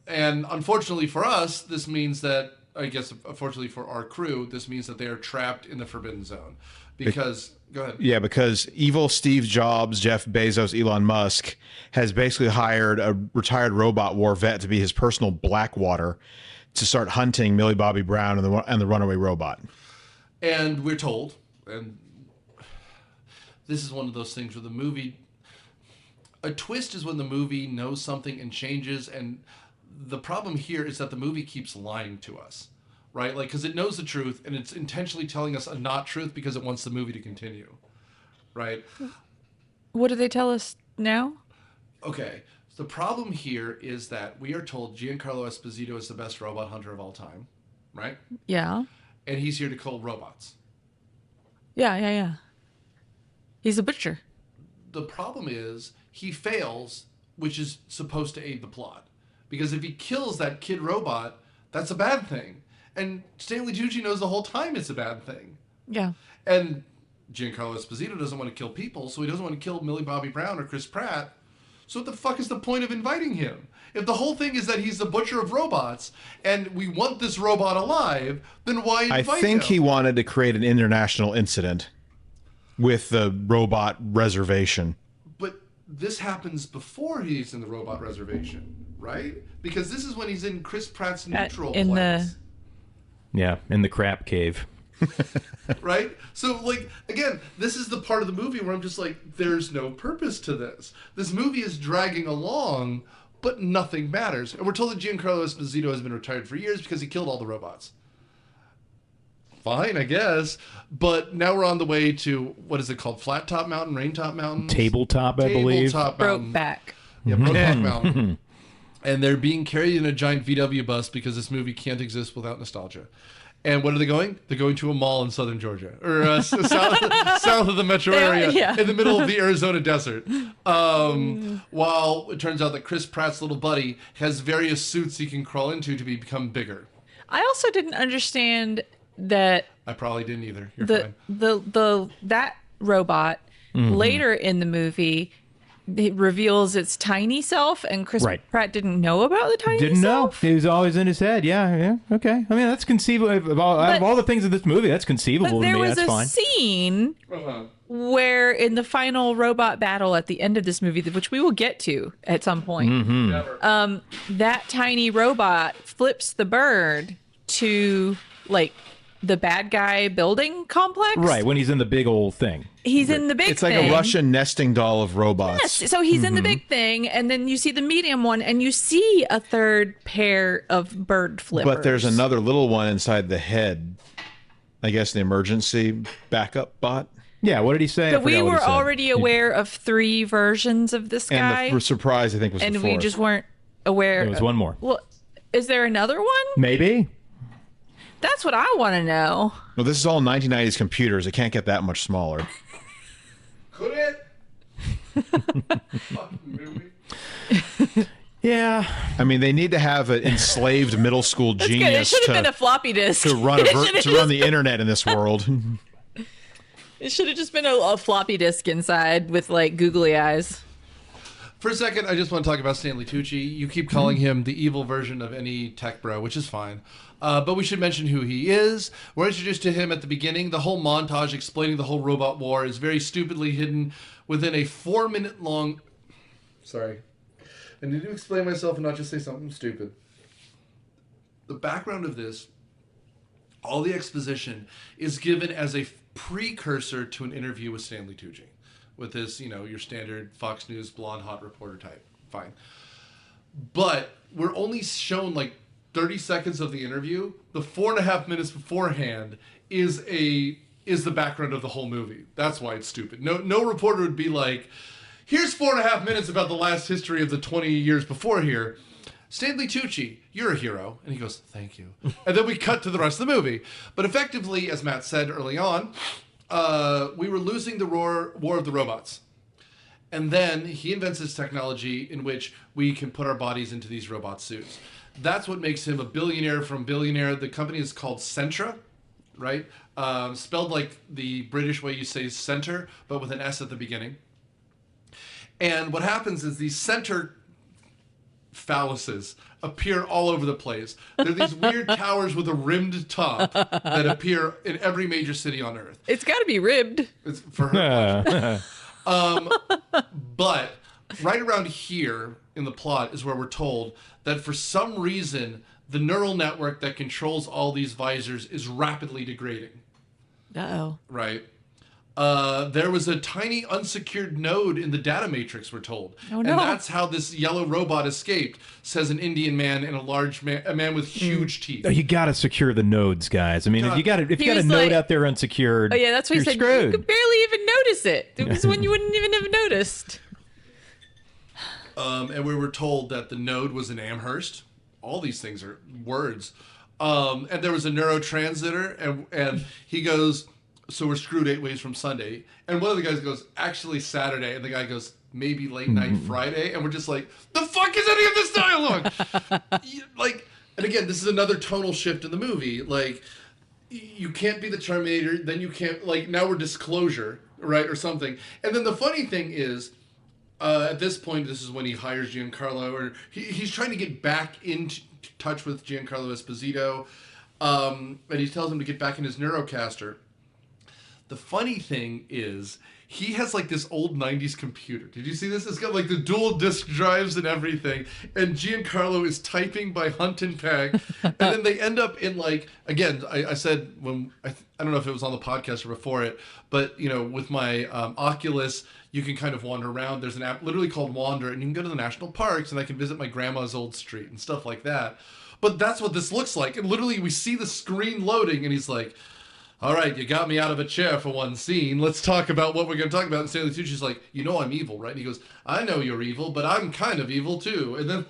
unfortunately for us, this means that, I guess, unfortunately for our crew, this means that they are trapped in the Forbidden Zone. Because, go ahead. Yeah, because evil Steve Jobs, Jeff Bezos, Elon Musk has basically hired a retired robot war vet to be his personal Blackwater to start hunting Millie Bobby Brown and the runaway robot. And we're told, and this is one of those things where the movie, a twist is when the movie knows something and changes, and the problem here is that the movie keeps lying to us, right? Like, because it knows the truth and it's intentionally telling us a not truth because it wants the movie to continue, right? What do they tell us now? Okay, the problem here is that we are told Giancarlo Esposito is the best robot hunter of all time, right? Yeah. And he's here to kill robots. Yeah. He's a butcher. The problem is he fails, which is supposed to aid the plot. Because if he kills that kid robot, that's a bad thing. And Stanley Tucci knows the whole time it's a bad thing. Yeah. And Giancarlo Esposito doesn't want to kill people, so he doesn't want to kill Millie Bobby Brown or Chris Pratt. So what the fuck is the point of inviting him? If the whole thing is that he's the butcher of robots, and we want this robot alive, then why invite him? I think he wanted to create an international incident with the robot reservation. But this happens before he's in the robot reservation, right? Because this is when he's in Chris Pratt's neutral place. In the crap cave. Right? So, like, again, this is the part of the movie where I'm just like, there's no purpose to this. This movie is dragging along, but nothing matters. And we're told that Giancarlo Esposito has been retired for years because he killed all the robots. Fine, I guess. But now we're on the way to, what is it called? Flat Top Mountain? Raintop Mountain? Tabletop, I believe. Tabletop Mountain. Brokeback. Yeah, Brokeback Mountain. And they're being carried in a giant VW bus because this movie can't exist without nostalgia. And what are they going? They're going to a mall in southern Georgia, or south of the metro area, in the middle of the Arizona desert. While it turns out that Chris Pratt's little buddy has various suits he can crawl into to become bigger. I also didn't understand that I probably didn't either. You're fine. That robot later in the movie, it reveals its tiny self, and Chris Pratt didn't know about the tiny self. Didn't know. It was always in his head. Yeah. Okay. I mean, that's conceivable. Out of all the things in this movie, that's conceivable to me. That's fine. There was a scene where, in the final robot battle at the end of this movie, which we will get to at some point, that tiny robot flips the bird to, like, the bad guy building complex. Right, when he's in the big old thing. He's in the big thing. It's like a Russian nesting doll of robots. Yes, so he's in the big thing, and then you see the medium one, and you see a third pair of bird flippers. But there's another little one inside the head. I guess the emergency backup bot. Yeah, what did he say? But we were already aware of 3 versions of this guy. And the surprise, I think, was the and 4th. we just weren't aware. There was one more. Well, is there another one? Maybe. That's what I want to know. Well, this is all 1990s computers. It can't get that much smaller. Could it? Fucking movie. Yeah. I mean, they need to have an enslaved middle school That's good. It genius should have been a floppy disk. to run the internet in this world. It should have just been a floppy disk inside with like googly eyes. For a second, I just want to talk about Stanley Tucci. You keep calling him the evil version of any tech bro, which is fine. But we should mention who he is. We're introduced to him at the beginning. The whole montage explaining the whole robot war is very stupidly hidden within a 4-minute long... Sorry. I need to explain myself and not just say something stupid. The background of this, all the exposition, is given as a precursor to an interview with Stanley Tucci. With this, your standard Fox News blonde hot reporter type. Fine. But we're only shown like 30 seconds of the interview. The 4.5 minutes beforehand is the background of the whole movie. That's why it's stupid. No reporter would be like, here's 4.5 minutes about the last history of the 20 years before here. Stanley Tucci, you're a hero. And he goes, thank you. And then we cut to the rest of the movie. But effectively, as Matt said early on, we were losing the war of the robots. And then he invents this technology in which we can put our bodies into these robot suits. That's what makes him a billionaire from billionaire. The company is called Centra, right? Spelled like the British way you say center, but with an S at the beginning. And what happens is these center phalluses appear all over the place. They're these weird towers with a rimmed top that appear in every major city on Earth. It's got to be ribbed. It's for her. But right around here in the plot is where we're told that for some reason the neural network that controls all these visors is rapidly degrading. Uh-oh. Right. There was a tiny unsecured node in the data matrix, we're told. Oh, no. And that's how this yellow robot escaped, says an Indian man and a man with huge teeth. Oh, you got to secure the nodes, guys. I mean, if you got a node out there unsecured, oh yeah, that's what he said. Screwed. You could barely even notice it. It was when you wouldn't even have noticed. And we were told that the node was in Amherst. All these things are words. And there was a neurotransmitter, and he goes, so we're screwed 8 ways from Sunday. And one of the guys goes, actually Saturday. And the guy goes, maybe late night Friday. And we're just like, the fuck is any of this dialogue? And again, this is another tonal shift in the movie. Like, you can't be the Terminator, then you can't, now we're Disclosure, right, or something. And then the funny thing is, at this point, this is when he hires Giancarlo, or he's trying to get back into touch with Giancarlo Esposito, and he tells him to get back in his Neurocaster. The funny thing is, he has this old 90s computer. Did you see this? It's got the dual disk drives and everything. And Giancarlo is typing by hunt and peg. And then they end up in again, I said when, I don't know if it was on the podcast or before it, but with my Oculus, you can kind of wander around. There's an app literally called Wander, and you can go to the national parks and I can visit my grandma's old street and stuff like that. But that's what this looks like. And literally we see the screen loading and he's like, all right, you got me out of a chair for one scene. Let's talk about what we're going to talk about. And Stanley Tucci's like, I'm evil, right? And he goes, I know you're evil, but I'm kind of evil too. And then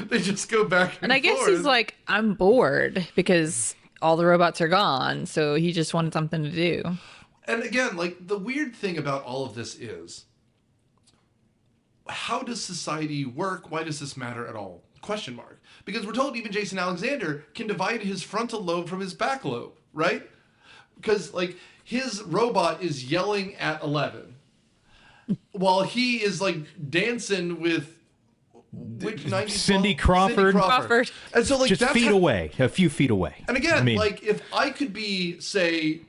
they just go back and I guess forth. he's like, I'm bored because all the robots are gone. So he just wanted something to do. And again, the weird thing about all of this is, how does society work? Why does this matter at all? Question mark. Because we're told even Jason Alexander can divide his frontal lobe from his back lobe, right? Because his robot is yelling at 11 while he is dancing with which 90s Cindy Crawford. And so just that's a few feet away. And again, if I could be, say,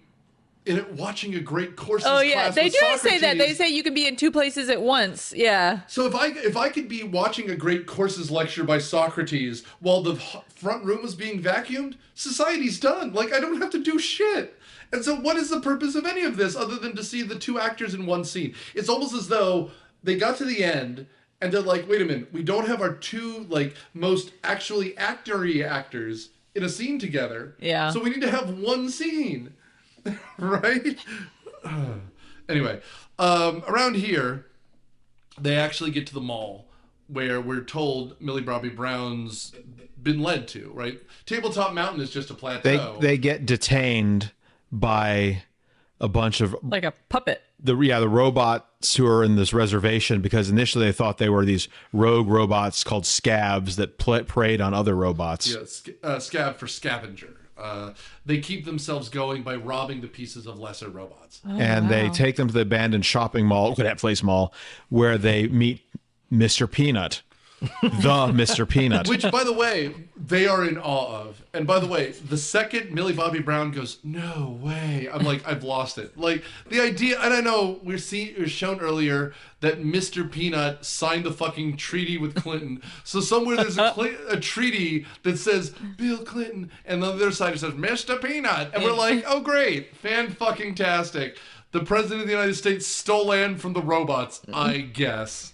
watching a great courses oh yeah, class they with do say that. Socrates. They say you can be in 2 places at once. Yeah. So if I could be watching a great courses lecture by Socrates while the front room was being vacuumed, society's done. I don't have to do shit. And so what is the purpose of any of this other than to see the 2 actors in one scene? It's almost as though they got to the end and they're like, wait a minute, we don't have our 2 most actually actor-y actors in a scene together. Yeah. So we need to have one scene. Right? Anyway, around here, they actually get to the mall where we're told Millie Bobby Brown's been led to, right? Tabletop Mountain is just a plateau. They get detained by a bunch of Like a puppet. the robots who are in this reservation, because initially they thought they were these rogue robots called scabs that preyed on other robots. Yeah, scab for scavenger. They keep themselves going by robbing the pieces of lesser robots. And they take them to the abandoned shopping mall, that place mall, where they meet Mr. Peanut. The Mr. Peanut. Which, by the way, they are in awe of. And by the way, the second Millie Bobby Brown goes, "No way," I'm like, I've lost it. Like, the idea, and I know it was shown earlier that Mr. Peanut signed the fucking treaty with Clinton. So somewhere there's a treaty that says Bill Clinton, and on the other side it says Mr. Peanut. And we're like, oh great, fan-fucking-tastic. The President of the United States stole land from the robots, I guess.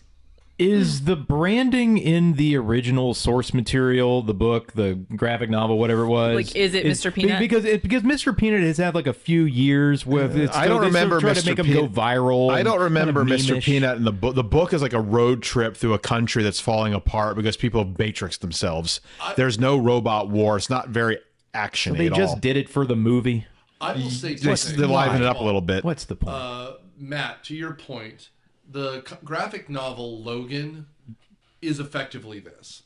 Is the branding in the original source material, the book, the graphic novel, whatever it was? Like, is it Mr. Peanut? Because Mr. Peanut has had like a few years with it's. I don't remember trying Mr. to make him go viral. I don't remember kind of Mr. meme-ish. Peanut in the book. The book is like a road trip through a country that's falling apart because people have matrixed themselves. There's no robot war. It's not very actiony They at just all. did it for the movie. I will say They something. liven it up a little bit. What's the point? Matt, to your point, the graphic novel Logan is effectively this.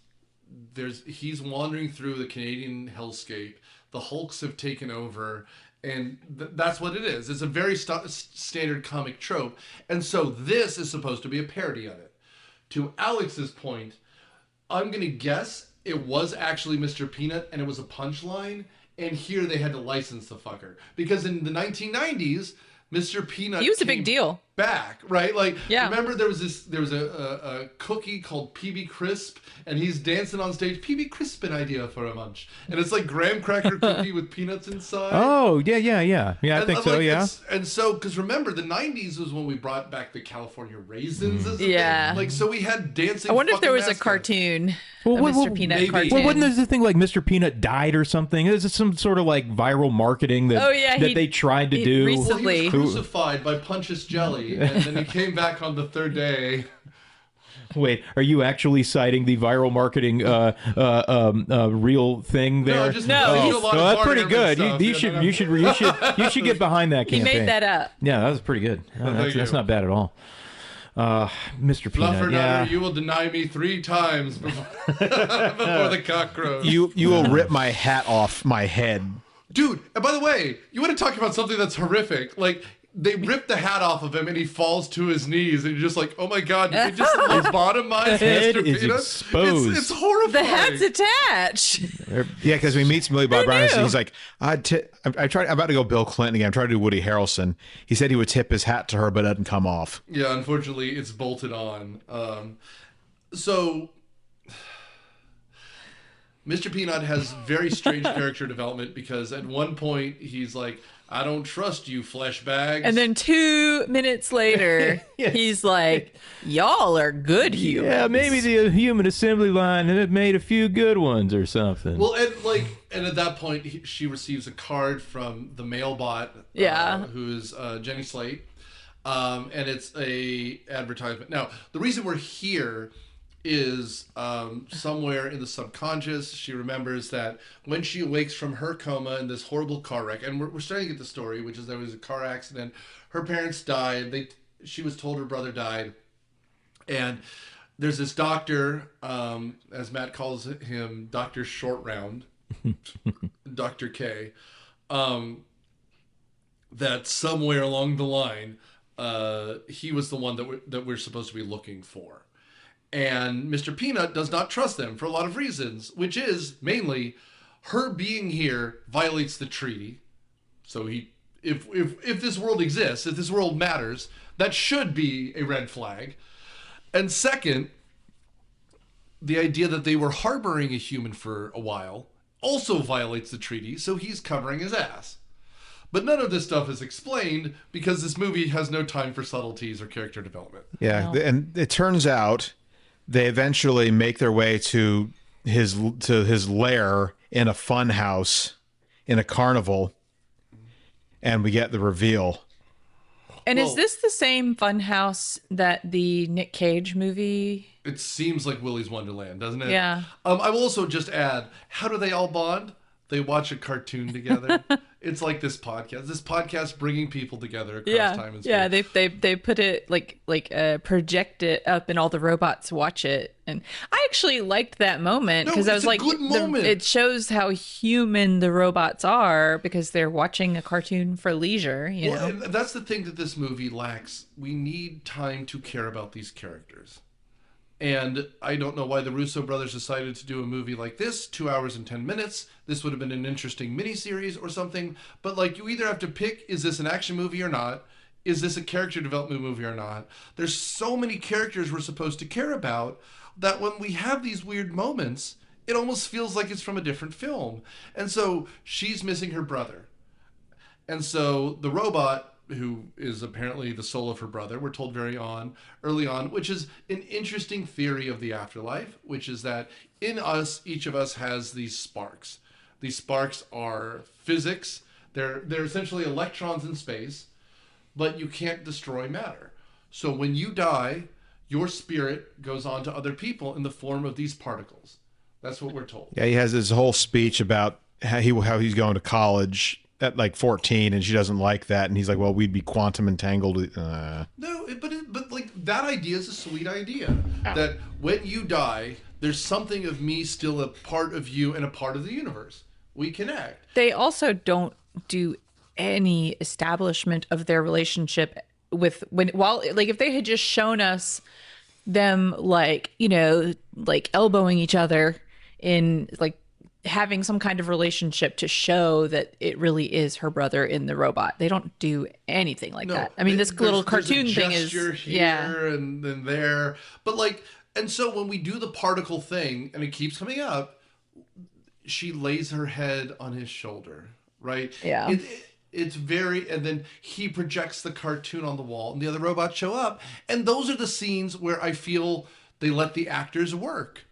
He's wandering through the Canadian hellscape. The Hulks have taken over, and that's what it is. It's a very standard comic trope, and so this is supposed to be a parody of it. To Alex's point, I'm gonna guess it was actually Mr. Peanut, and it was a punchline. And here they had to license the fucker because in the 1990s, Mr. Peanut He was a big deal. back, right? Like, Yeah. remember there was a cookie called PB Crisp, and he's dancing on stage. PB Crisp, an idea for a munch, and it's like graham cracker cookie with peanuts inside. Oh yeah. I And think I'm so. like, Yeah. and so, because remember, the 90s was when we brought back the California raisins as a Yeah. thing. Like, so we had dancing. I wonder if there fucking was a mascots. cartoon. Well, a what- Mr. what- Peanut maybe. cartoon. Well, wasn't there the thing like Mr. Peanut died or something? Is it some sort of like viral marketing that Oh, yeah, that they tried to he do? recently- Well, he was Who- crucified by Punch's Jelly, and then he came back on the third day. Wait, are you actually citing the viral marketing real thing there? No, I just No, I he's- do a lot No, of that's pretty Martin good. Herman You stuff. should get behind that He campaign. made that up. Yeah, that was pretty good. thank That's you. not bad at all. Mr. Peanut. Fluffernutter, Yeah. you will deny me 3 times before, before the cock crows. You will rip my hat off my head. Dude, and by the way, you want to talk about something that's horrific? Like, they rip the hat off of him and he falls to his knees, and you're just like, oh my god, did they just lobotomize head Mr. is Peanut? exposed. It's horrifying. The hat's attached. Yeah, because we meet Millie Bobby Brown. knew? He's like, I'm about to go Bill Clinton again. I'm trying to do Woody Harrelson. He said he would tip his hat to her, but it doesn't come off. Yeah, unfortunately, it's bolted on. So, Mr. Peanut has very strange character development because at one point he's like, I don't trust you, flesh bags. And then 2 minutes later, he's like, y'all are good humans. Yeah, maybe the human assembly line had made a few good ones or something. Well, and at that point, she receives a card from the mail bot, Yeah. who's Jenny Slate, and it's a advertisement. Now, the reason we're here is somewhere in the subconscious, she remembers that when she awakes from her coma in this horrible car wreck, and we're starting to get the story, which is there was a car accident, her parents died, she was told her brother died, and there's this doctor, as Matt calls him, Dr. Short Round, Dr. K, that somewhere along the line, he was the one that we're supposed to be looking for. And Mr. Peanut does not trust them for a lot of reasons, which is mainly her being here violates the treaty. So if this world exists, if this world matters, that should be a red flag. And second, the idea that they were harboring a human for a while also violates the treaty, so he's covering his ass. But none of this stuff is explained because this movie has no time for subtleties or character development. Yeah, and it turns out they eventually make their way to his lair in a fun house in a carnival, and we get the reveal. And Well, is this the same funhouse that the Nick Cage movie? It seems like Willy's Wonderland, doesn't it? Yeah. I will also just add, how do they all bond? They watch a cartoon together. It's like this podcast. This podcast bringing people together across time and space. Yeah, they put it project it up, and all the robots watch it. And I actually liked that moment because I was like, good moment. It shows how human the robots are because they're watching a cartoon for leisure. You know, And that's the thing that this movie lacks. We need time to care about these characters. And I don't know why the Russo brothers decided to do a movie like this, 2 hours and 10 minutes. This would have been an interesting miniseries or something. But like, you either have to pick, is this an action movie or not? Is this a character development movie or not? There's so many characters we're supposed to care about that when we have these weird moments, it almost feels like it's from a different film. And so she's missing her brother. And so the robot, who is apparently the soul of her brother, we're told early on, which is an interesting theory of the afterlife, which is that in us, each of us has these sparks. These sparks are physics. They're essentially electrons in space, but you can't destroy matter. So when you die, your spirit goes on to other people in the form of these particles. That's what we're told. Yeah, he has this whole speech about how he's going to college at like 14, and she doesn't like that, and he's like, "Well, we'd be quantum entangled." No, but like that idea is a sweet idea. That when you die, there's something of me still a part of you and a part of the universe. We connect. they also don't do any establishment of their relationship if they had just shown us them like elbowing each other in like having some kind of relationship to show that it really is her brother in the robot. They don't do anything like that. I mean, this little cartoon thing is here and then there, but like, and so when we do the particle thing and it keeps coming up, she lays her head on his shoulder, right? Yeah. It's very, and then he projects the cartoon on the wall and the other robots show up. And those are the scenes where I feel they let the actors work.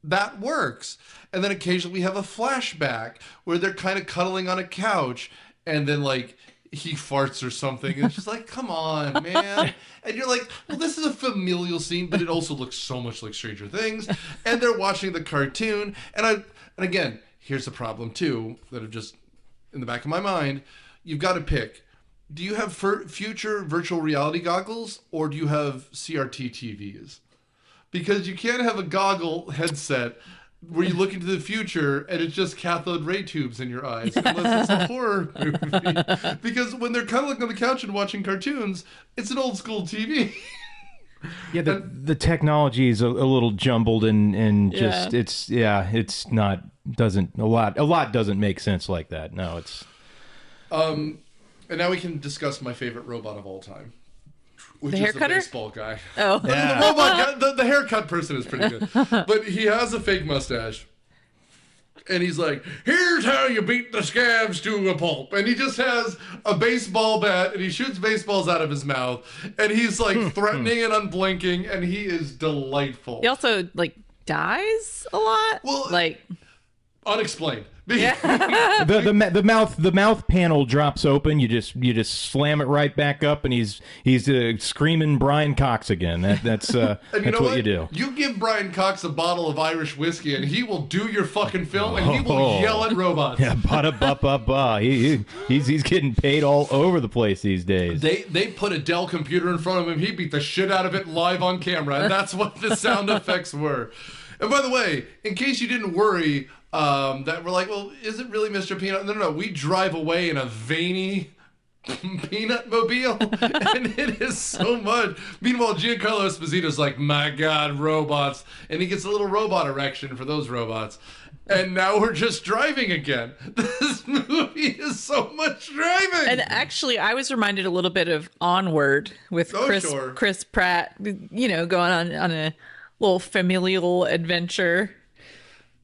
That works. And then occasionally we have a flashback where they're kind of cuddling on a couch and then like he farts or something. And it's just like, come on, man. And you're like, well, this is a familial scene, but it also looks so much like Stranger Things. And they're watching the cartoon. And again, here's the problem too, that have just in the back of my mind. You've got to pick. Do you have future virtual reality goggles or do you have CRT TVs? Because you can't have a goggle headset where you look into the future and it's just cathode ray tubes in your eyes, unless it's a horror movie. Because when they're cuddling on the couch and watching cartoons, it's an old school TV. Yeah, the technology is a little jumbled and just a lot doesn't make sense like that. No, it's. And now we can discuss my favorite robot of all time. Which the is hair the cutter? baseball guy. Oh. Yeah. The robot guy, the haircut person is pretty good. But he has a fake mustache. And he's like, here's how you beat the scabs to a pulp. And he just has a baseball bat and he shoots baseballs out of his mouth. And he's like threatening and unblinking. And he is delightful. He also like dies a lot. Well, like unexplained. The mouth panel drops open. You just slam it right back up, and he's screaming Brian Cox again. That's what you do. You give Brian Cox a bottle of Irish whiskey, and he will do your fucking film, and he will yell at robots. Yeah, ba-da-ba-ba-ba. He's getting paid all over the place these days. They put a Dell computer in front of him. He beat the shit out of it live on camera, and that's what the sound effects were. And by the way, in case you didn't worry. That we're like, well, is it really Mr. Peanut? No. We drive away in a veiny peanut mobile, and it is so much. Meanwhile, Giancarlo Esposito's like, my God, robots. And he gets a little robot erection for those robots. And now we're just driving again. This movie is so much driving. And actually, I was reminded a little bit of Onward with Chris Pratt, going on a little familial adventure.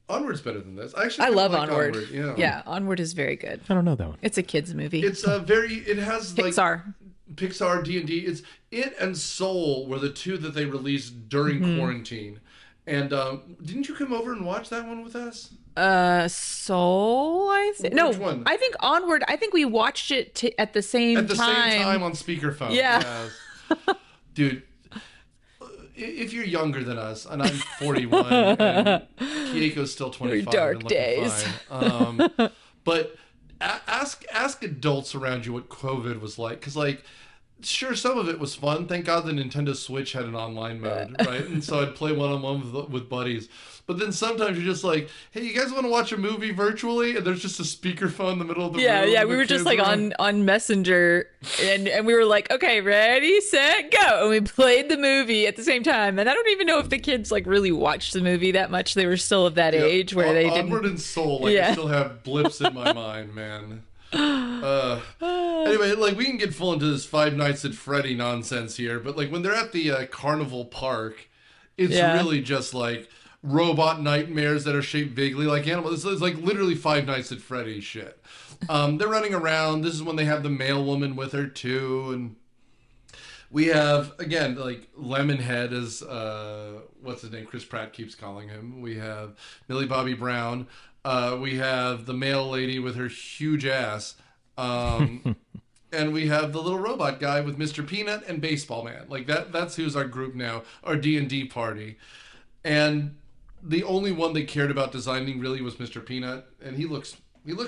Onward's better than this. I love Onward. Yeah, Onward is very good. I don't know that one. It's a kids movie. It's it has Pixar. Pixar, D&D. It's It and Soul were the two that they released during quarantine. And didn't you come over and watch that one with us? Soul, I think. No, Which one? I think Onward. I think we watched it at the same time. At the same time on speakerphone. Yeah. Yes. Dude, if you're younger than us, and I'm 41, and Kieko's still 25. Dark and looking days. Fine. But ask adults around you what COVID was like, because like, sure, some of it was fun. Thank God the Nintendo Switch had an online mode, right? And so I'd play one-on-one with buddies. But then sometimes you're just like, hey, you guys want to watch a movie virtually? And there's just a speakerphone in the middle of the room. Yeah, we were just like on Messenger, and we were like, okay, ready, set, go. And we played the movie at the same time. And I don't even know if the kids like really watched the movie that much. They were still of that age where they didn't. Onward and Soul, like, I still have blips in my mind, man. Anyway, like, we can get full into this Five Nights at Freddy nonsense here, but like when they're at the carnival park, it's really just like robot nightmares that are shaped vaguely like animals. It's like literally Five Nights at Freddy shit. They're running around. This is when they have the mail woman with her too, and we have again like Lemonhead as what's his name? Chris Pratt keeps calling him. We have Millie Bobby Brown. We have the mail lady with her huge ass. And we have the little robot guy with Mr. Peanut and Baseball Man. Like that's who's our group now, our D&D party. And the only one they cared about designing really was Mr. Peanut, and he looks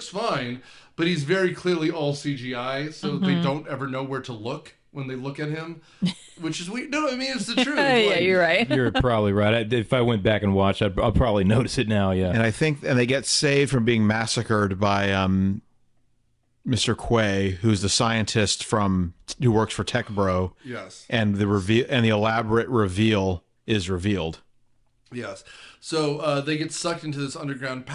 fine, but he's very clearly all CGI, so they don't ever know where to look when they look at him, which is weird. No, I mean, it's the truth. Yeah, you're right. You're probably right. If I went back and watched, I'll probably notice it now. Yeah, And I think, and they get saved from being massacred by Mr. Quay, who's the scientist who works for Tech Bro. Yes. And the elaborate reveal is revealed. Yes. So they get sucked into this underground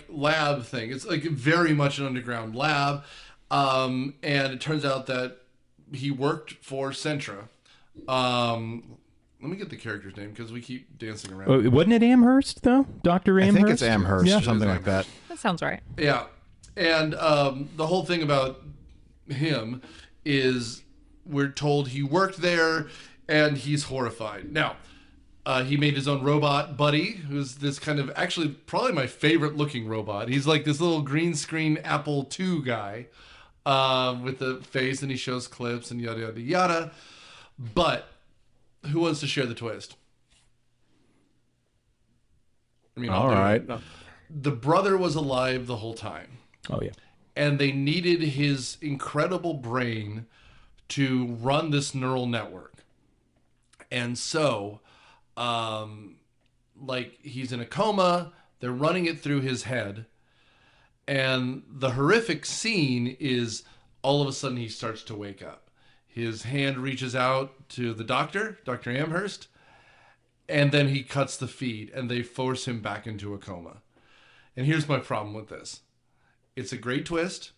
lab thing. It's like very much an underground lab. And it turns out that he worked for Centra. Let me get the character's name because we keep dancing around. Wasn't it Amherst though? Dr. Amherst? I think it's Amherst or something like that. That sounds right. Yeah. And the whole thing about him is we're told he worked there and he's horrified. Now, he made his own robot buddy, who's this kind of, actually probably my favorite looking robot. He's like this little green screen Apple II guy with the face, and he shows clips and yada, yada, yada. But who wants to share the twist? I mean, all right. The brother was alive the whole time. Oh, yeah. And they needed his incredible brain to run this neural network. And so, he's in a coma, they're running it through his head. And the horrific scene is all of a sudden he starts to wake up. His hand reaches out to the doctor, Dr. Amherst, and then he cuts the feed and they force him back into a coma. And here's my problem with this. It's a great twist,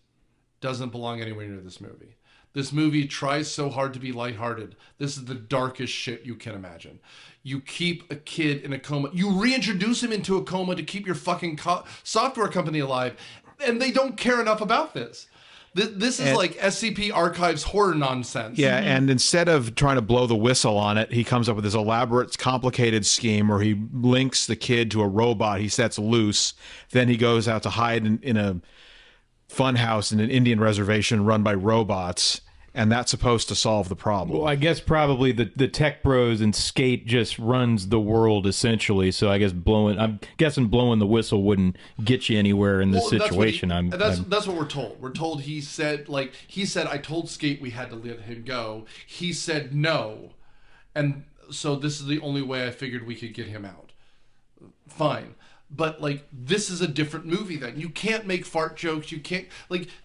doesn't belong anywhere near this movie. This movie tries so hard to be lighthearted. This is the darkest shit you can imagine. You keep a kid in a coma. You reintroduce him into a coma to keep your fucking software company alive. And they don't care enough about this. This is like SCP Archives horror nonsense. Yeah, and instead of trying to blow the whistle on it, he comes up with this elaborate, complicated scheme where he links the kid to a robot he sets loose. Then he goes out to hide in a funhouse in an Indian reservation run by robots, and that's supposed to solve the problem. Well, I guess probably the Tech Bros and Skate just runs the world essentially. So I guess I'm guessing blowing the whistle wouldn't get you anywhere in this situation. That's what we're told. We're told he said I told Skate we had to let him go. He said no, and so this is the only way I figured we could get him out. Fine. But, this is a different movie then. You can't make fart jokes. You can't,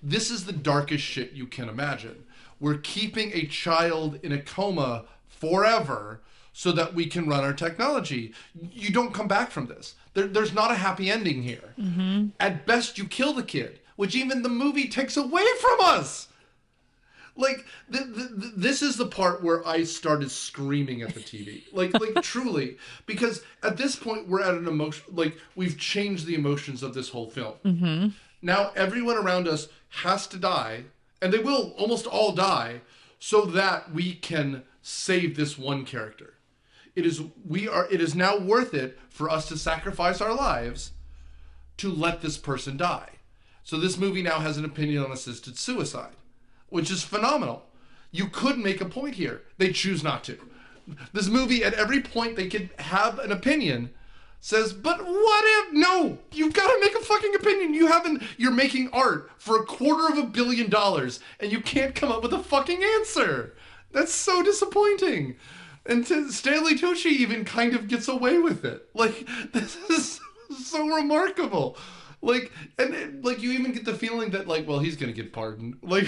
this is the darkest shit you can imagine. We're keeping a child in a coma forever so that we can run our technology. You don't come back from this. There's not a happy ending here. Mm-hmm. At best, you kill the kid, which even the movie takes away from us. This is the part where I started screaming at the TV. Truly. Because at this point, we're at an emotion, we've changed the emotions of this whole film. Mm-hmm. Now, everyone around us has to die, and they will almost all die, so that we can save this one character. It is now worth it for us to sacrifice our lives to let this person die. So this movie now has an opinion on assisted suicide, which is phenomenal. You could make a point here. They choose not to. This movie, at every point they could have an opinion, says, but what if? No, you've got to make a fucking opinion. You're making art for $250 million and you can't come up with a fucking answer. That's so disappointing. And Stanley Tucci even kind of gets away with it. Like, this is so remarkable. Like, and like, you even get the feeling that, like, well, he's gonna get pardoned. Like,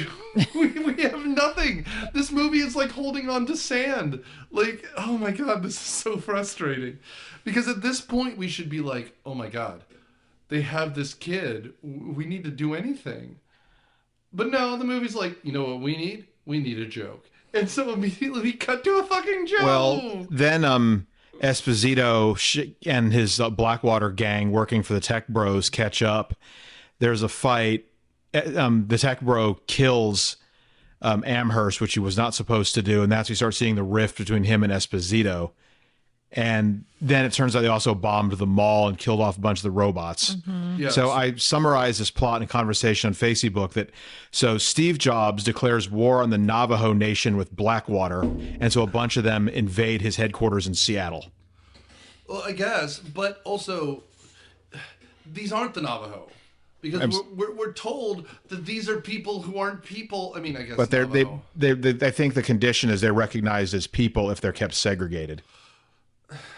we have nothing. This movie is like holding on to sand. Like, oh my god, this is so frustrating. Because at this point, we should be like, oh my god, they have this kid. We need to do anything. But no, the movie's like, you know what we need? We need a joke. And so immediately we cut to a fucking joke. Well, then Esposito and his Blackwater gang working for the Tech Bros catch up. There's a fight. The Tech Bro kills Amherst, which he was not supposed to do, and that's when you start seeing the rift between him and Esposito. And then it turns out they also bombed the mall and killed off a bunch of the robots. Mm-hmm. Yes. So I summarized this plot in a conversation on Facebook so Steve Jobs declares war on the Navajo Nation with Blackwater, and so a bunch of them invade his headquarters in Seattle. Well, I guess, but also, these aren't the Navajo. Because we're told that these are people who aren't people. I mean, I guess. But I think the condition is they're recognized as people if they're kept segregated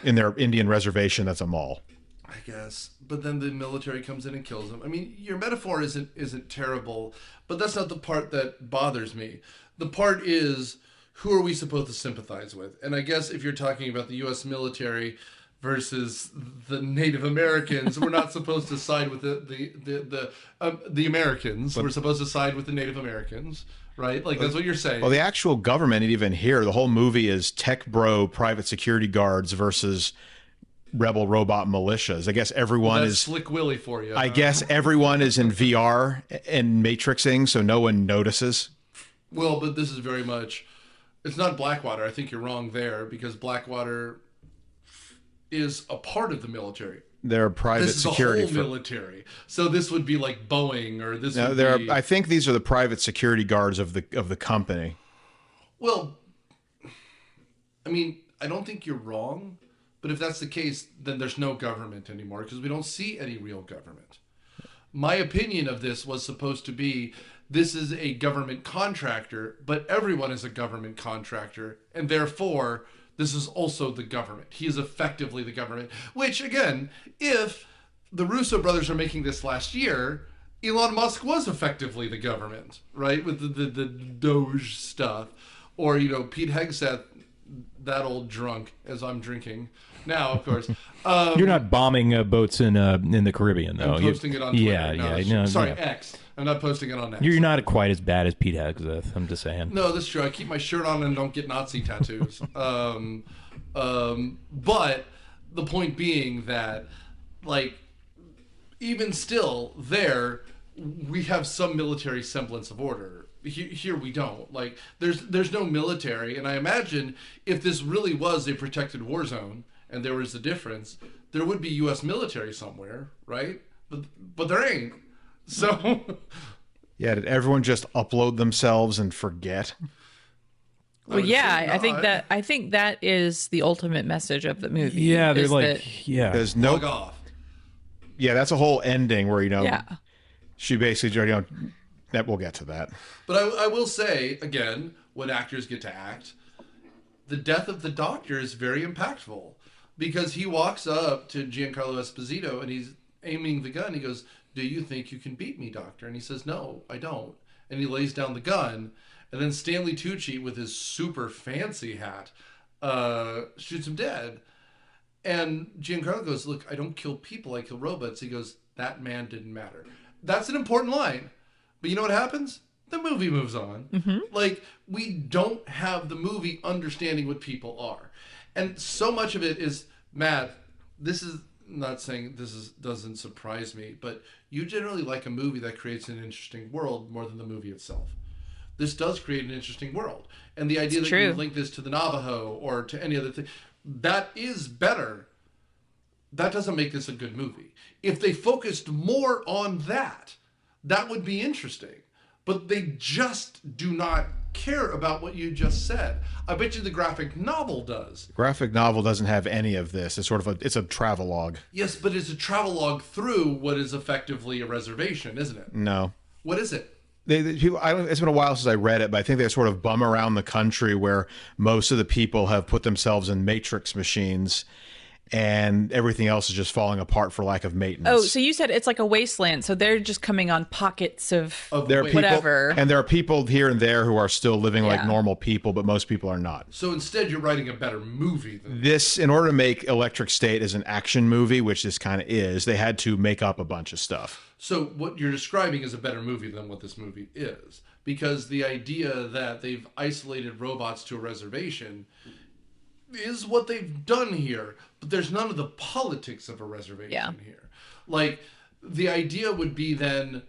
in their Indian reservation. That's a mall. I guess, but then the military comes in and kills them. I mean, your metaphor isn't terrible, but that's not the part that bothers me. The part is, who are we supposed to sympathize with? And I guess if you're talking about the U.S. military versus the Native Americans, we're not supposed to side with the Americans. We're supposed to side with the Native Americans, right? Like, that's what you're saying. Well, the actual government, even here, the whole movie is tech bro private security guards versus rebel robot militias. I guess everyone That's is Slick Willy for you. I guess everyone is in VR and matrixing, so no one notices. Well, but this is very much, it's not Blackwater. I think you're wrong there, because Blackwater is a part of the military. They're private This is security the whole military. So this would be like Boeing, or this would be... I think these are the private security guards of the company. Well, I mean, I don't think you're wrong, but if that's the case, then there's no government anymore, because we don't see any real government. My opinion of this was supposed to be, this is a government contractor, but everyone is a government contractor, and therefore this is also the government. He is effectively the government. Which, again, if the Russo brothers are making this last year, Elon Musk was effectively the government, right? With the Doge stuff. Or, Pete Hegseth, that old drunk, as I'm drinking now, of course. You're not bombing boats in the Caribbean, though. I'm posting it on Twitter. No, sorry, yeah. X. I'm not posting it on X. You're not quite as bad as Pete Hegseth, I'm just saying. No, that's true. I keep my shirt on and don't get Nazi tattoos. But the point being that, like, even still, there, we have some military semblance of order. Here we don't. Like, there's no military, and I imagine if this really was a protected war zone, and there was a difference, there would be U.S. military somewhere, right? But there ain't. So, yeah, did everyone just upload themselves and forget? Well, yeah, I think that is the ultimate message of the movie. Yeah, they're like, There's no. Log off. Yeah, that's a whole ending where yeah. she basically that we'll get to that. But I will say again, when actors get to act, the death of the doctor is very impactful, because he walks up to Giancarlo Esposito and he's aiming the gun. He goes, "Do you think you can beat me, doctor?" And he says, "No, I don't." And he lays down the gun. And then Stanley Tucci, with his super fancy hat, shoots him dead. And Giancarlo goes, "Look, I don't kill people, I kill robots." He goes, "That man didn't matter." That's an important line. But you know what happens? The movie moves on. Mm-hmm. Like, we don't have the movie understanding what people are. And so much of it is, Matt, this is not saying doesn't surprise me, but you generally like a movie that creates an interesting world more than the movie itself. This does create an interesting world. And the idea that you link this to the Navajo or to any other thing, that is better. That doesn't make this a good movie. If they focused more on that, that would be interesting. But they just do not care about what you just said. I bet you the graphic novel does. Graphic novel doesn't have any of this. It's sort of it's a travelogue. Yes, but it's a travelogue through what is effectively a reservation, isn't it? No. What is it? It's been a while since I read it, but I think they sort of bum around the country where most of the people have put themselves in matrix machines, and everything else is just falling apart for lack of maintenance. Oh, so you said it's like a wasteland. So they're just coming on pockets of there are people, whatever. and there are people here and there who are still living like Yeah. normal people, but most people are not. So instead, you're writing a better movie than This, in order to make Electric State as an action movie, which this kind of is, they had to make up a bunch of stuff. So what you're describing is a better movie than what this movie is. Because the idea that they've isolated robots to a reservation is what they've done here. But there's none of the politics of a reservation here. Like, the idea would be then,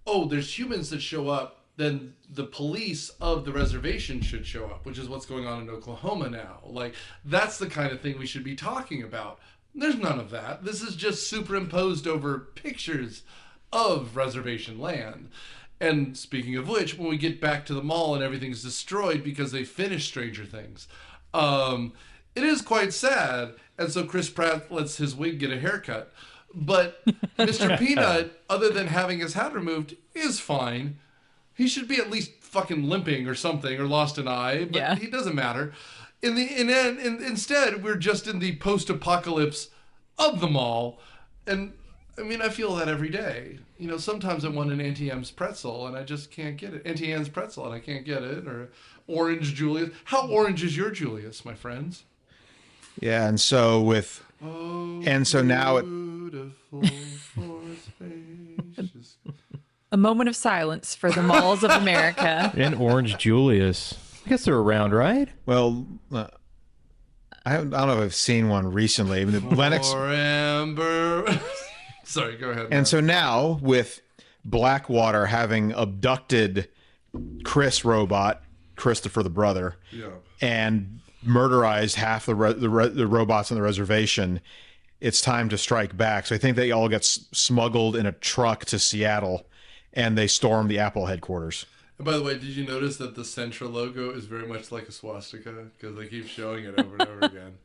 oh, there's humans that show up, then the police of the reservation should show up, which is what's going on in Oklahoma now. Like, that's the kind of thing we should be talking about. There's none of that. This is just superimposed over pictures of reservation land. And speaking of which, when we get back to the mall and everything's destroyed because they finished Stranger Things, it is quite sad. And so Chris Pratt lets his wig get a haircut. But Mr. Peanut, other than having his hat removed, is fine. He should be at least fucking limping or something, or lost an eye, but he doesn't matter. Instead, we're just in the post-apocalypse of the mall. And I mean, I feel that every day. You know, sometimes I want an Auntie Anne's pretzel and I just can't get it. Auntie Anne's pretzel and I can't get it. Or orange Julius. How orange is your Julius, my friends? Yeah, and so with... now... A moment of silence for the malls of America. And Orange Julius. I guess they're around, right? Well, I don't know if I've seen one recently. I mean, Lennox... Or Amber... Sorry, go ahead. And so now, with Blackwater having abducted Chris Robot, Christopher the brother, and murderized half the robots on the reservation, it's time to strike back. So I think they all get smuggled in a truck to Seattle, and they storm the Apple headquarters. And by the way, did you notice that the Centra logo is very much like a swastika? Because they keep showing it over and over again.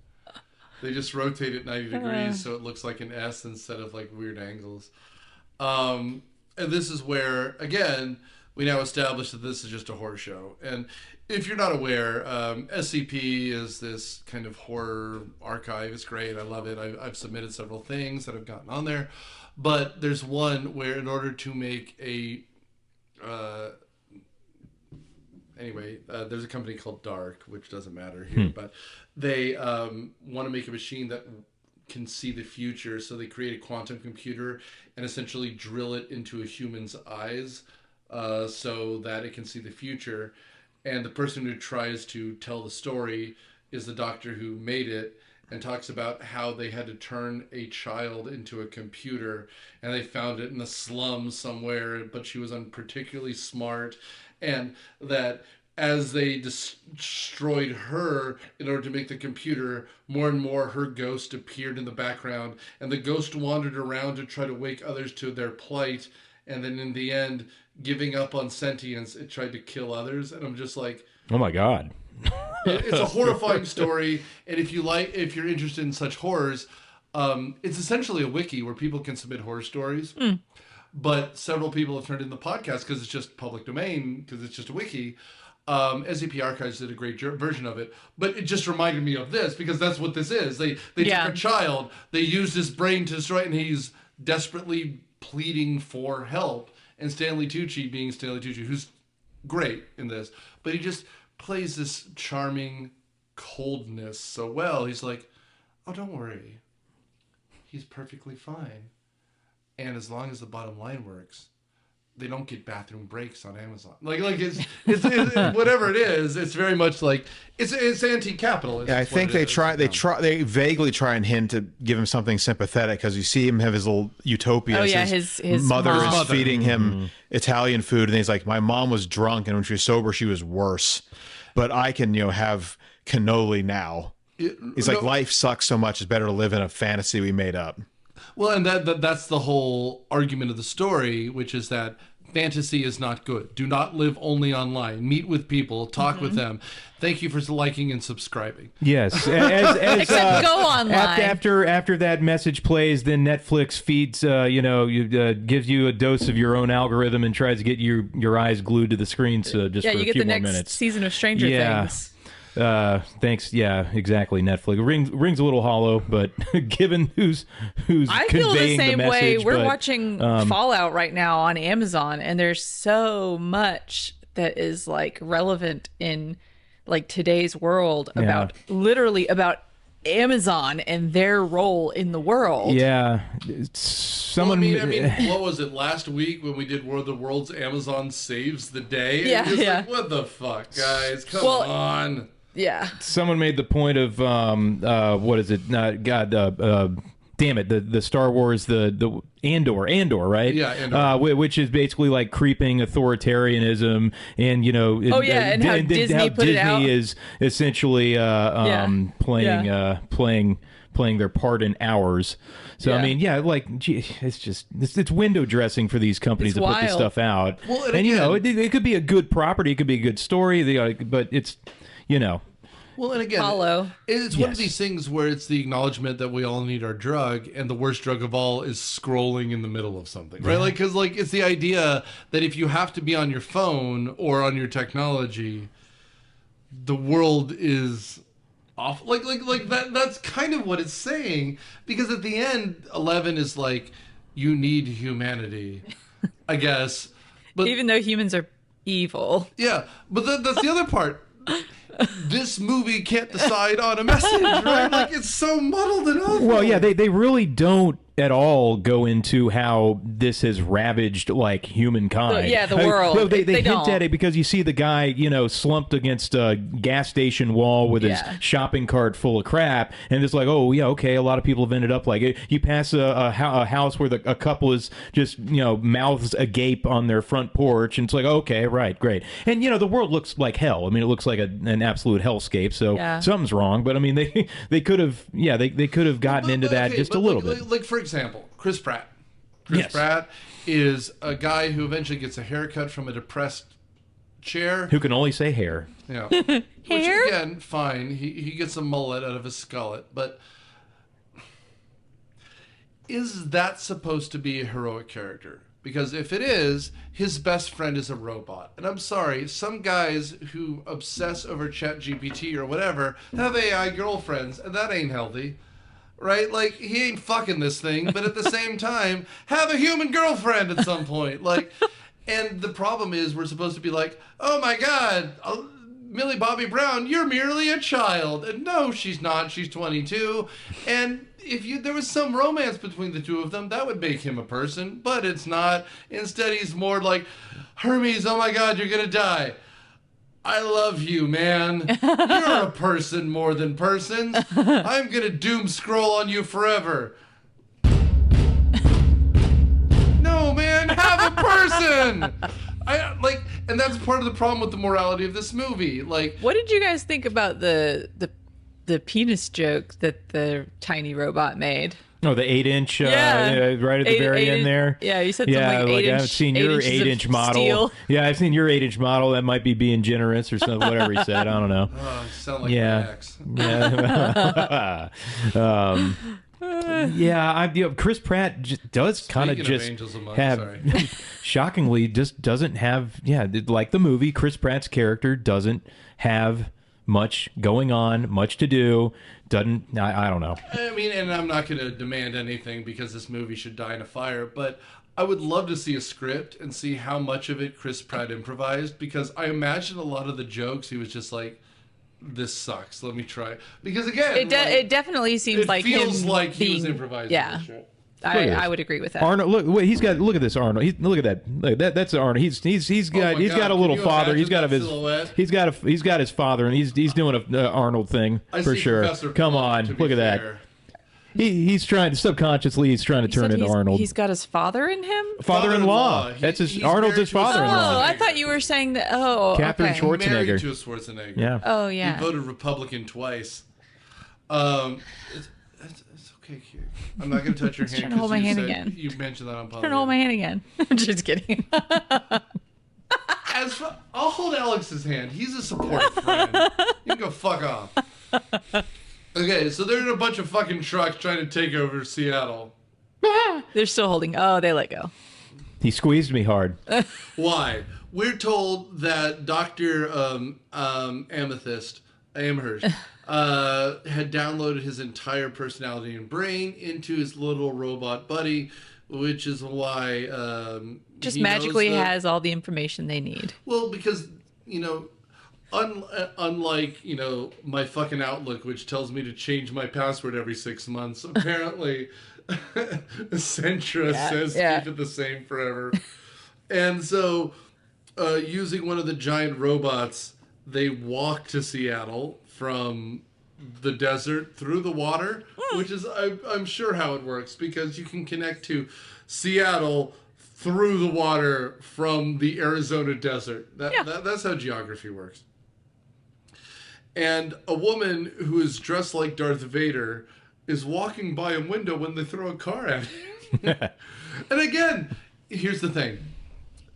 They just rotate it 90 degrees so it looks like an S instead of like weird angles. And this is where, again, we now establish that this is just a horror show. And if you're not aware, SCP is this kind of horror archive. It's great. I love it. I've submitted several things that have gotten on there. But there's one where in order to make a... there's a company called Dark, which doesn't matter here, but they want to make a machine that can see the future. So they create a quantum computer and essentially drill it into a human's eyes so that it can see the future. And the person who tries to tell the story is the doctor who made it, and talks about how they had to turn a child into a computer, and they found it in the slums somewhere, but she was particularly smart, and that as they destroyed her in order to make the computer, more and more her ghost appeared in the background, and the ghost wandered around to try to wake others to their plight, and then in the end, giving up on sentience, it tried to kill others. And I'm just like, oh my God. It's a horrifying story, and if you're interested in such horrors, it's essentially a wiki where people can submit horror stories. But several people have turned in the podcast because it's just public domain, because it's just a wiki. SCP Archives did a great version of it, but it just reminded me of this because that's what this is. They took a child, they used his brain to destroy it, and he's desperately pleading for help. And Stanley Tucci, being Stanley Tucci, who's great in this, but he just plays this charming coldness so well. He's like, oh, don't worry. He's perfectly fine. And as long as the bottom line works, they don't get bathroom breaks on Amazon. Like it's whatever it is, it's very much like it's anti-capitalist. Yeah, I think they vaguely try and hint to give him something sympathetic because you see him have his little utopia. Oh yeah, his mother mom is feeding him Italian food, and he's like, my mom was drunk, and when she was sober, she was worse. But I can, have cannoli now. He's like, life sucks so much, it's better to live in a fantasy we made up. Well, and that's the whole argument of the story, which is that fantasy is not good. Do not live only online. Meet with people, talk with them. Thank you for liking and subscribing. Yes, Except go online. After that message plays, then Netflix feeds, gives you a dose of your own algorithm and tries to get your eyes glued to the screen. So just for you a get few the more next minutes. season of Stranger Things. Thanks. Yeah, exactly. Netflix rings a little hollow, but given who's I feel the conveying same message, way. We're but, watching Fallout right now on Amazon, and there's so much that is like relevant in like today's world about literally about Amazon and their role in the world. Yeah, I mean, what was it last week when we did War of the Worlds? Amazon saves the day. Yeah, and yeah. Like, what the fuck, guys? Come on. Yeah. Someone made the point of what is it? Damn it! The Star Wars the Andor, right? Yeah, Andor. Which is basically like creeping authoritarianism, and and how Disney put it out. is essentially playing their part in ours. So Yeah. I mean, it's window dressing for these companies It's to put this wild. stuff out. Well, and it could be a good property, it could be a good story, but it's Well, and again, Follow. it's one of these things where it's the acknowledgement that we all need our drug, and the worst drug of all is scrolling in the middle of something, right? Like, because it's the idea that if you have to be on your phone or on your technology, the world is off. Like that. That's kind of what it's saying, because at the end, 11 is like, you need humanity, I guess. But Even though humans are evil. yeah, but that's the other part. This movie can't decide on a message, right? Like, it's so muddled and awful. Well, yeah, they really don't at all go into how this has ravaged like humankind. The world. Well, they They hint don't. at it because you see the guy, slumped against a gas station wall with his shopping cart full of crap, and it's like, oh yeah, okay, a lot of people have ended up like it. You pass a house where a couple is just mouths agape on their front porch, and it's like, okay, right, great, and the world looks like hell. I mean, it looks like an absolute hellscape. So something's wrong. But I mean, they could have, they could have gotten into that just a little bit. Like, for example, Chris Pratt. Chris Pratt is a guy who eventually gets a haircut from a depressed chair. Who can only say hair. Yeah. Hair? Which, again, fine. He gets a mullet out of his skullet. But is that supposed to be a heroic character? Because if it is, his best friend is a robot. And I'm sorry, some guys who obsess over ChatGPT or whatever have AI girlfriends, and that ain't healthy. Right? Like, he ain't fucking this thing, but at the same time, have a human girlfriend at some point. Like, and the problem is we're supposed to be like, oh my God, Millie Bobby Brown, you're merely a child. And no, she's not. She's 22. And if there was some romance between the two of them, that would make him a person, but it's not. Instead, he's more like, Hermes, oh my God, you're going to die. I love you, man. You're a person more than persons. I'm going to doom scroll on you forever. No, man, have a person. And that's part of the problem with the morality of this movie. Like, What did you guys think about the penis joke that the tiny robot made? Oh, the 8-inch, right at the Eight- very eight end in- there. Yeah, you said something like 8 inch. I've seen your 8 inches 8-inch of model. steel. Yeah, I've seen your 8-inch model. That might be being generous or something. Whatever he said, I don't know. oh, you sound like Yeah. my ex. Yeah. Chris Pratt does kind of Speaking of just Angels Among, have, sorry. shockingly, just doesn't have. Yeah, like the movie, Chris Pratt's character doesn't have much going on, much to do. Doesn't I don't know. I mean, and I'm not going to demand anything because this movie should die in a fire, but I would love to see a script and see how much of it Chris Pratt improvised, because I imagine a lot of the jokes he was just like, this sucks, let me try. Because again, It definitely seems it like feels him like he was being- improvising Yeah, this shit. I would agree with that. Arnold, look at this Arnold. Look at that. Look, that's Arnold. He's got my God, a little can you father. He's got imagine his that silhouette? he's got his father, and he's doing a Arnold thing I for see sure. Professor Come Plum, on, to be look at that. fair. He's trying subconsciously. He's trying to You turn said into he's- Arnold. He's got his father in him? Father-in-law. Father-in-law. That's his. He's Arnold's married his to his Oh, father-in-law. I thought you were saying that. Oh, Captain okay. Schwartz. Married Schwarzenegger. to a Schwarzenegger. Yeah. Oh, He yeah. voted Republican twice. It's okay, kid. I'm not gonna touch your hand. Trying to hold my hand said, again. You mentioned that on podcast. Trying to hold my hand again. I'm just kidding. I'll hold Alex's hand. He's a supportive friend. You can go fuck off. Okay, so they're in a bunch of fucking trucks trying to take over Seattle. They're still holding. Oh, they let go. He squeezed me hard. Why? We're told that Dr. Amherst had downloaded his entire personality and brain into his little robot buddy, which is why Just he magically knows has all the information they need. Well, because, unlike, my fucking Outlook, which tells me to change my password every 6 months, apparently Centra says keep it the same forever. And so, using one of the giant robots, they walk to Seattle from the desert through the water, which is, I'm sure, how it works, because you can connect to Seattle through the water from the Arizona desert. That's how geography works. And a woman who is dressed like Darth Vader is walking by a window when they throw a car at him. And again, here's the thing.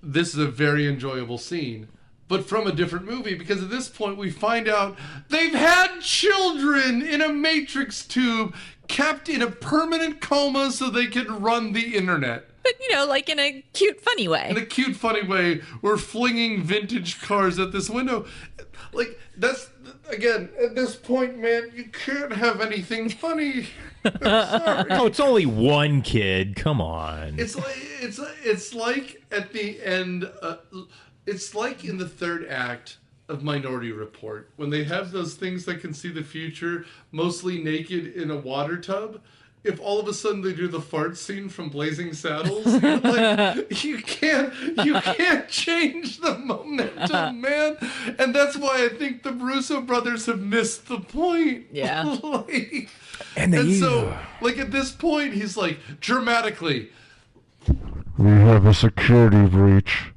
This is a very enjoyable scene, but from a different movie, because at this point we find out they've had children in a matrix tube kept in a permanent coma so they can run the internet. But, like in a cute, funny way. In a cute, funny way, we're flinging vintage cars at this window. Like, that's, again, at this point, man, you can't have anything funny. Sorry. Oh, it's only one kid. Come on. It's like at the end, it's like in the third act of Minority Report, when they have those things that can see the future, mostly naked in a water tub. If all of a sudden they do the fart scene from Blazing Saddles, you're like, you can't change the momentum, man. And that's why I think the Russo brothers have missed the point. Yeah. And so, like, at this point, he's like, dramatically, we have a security breach.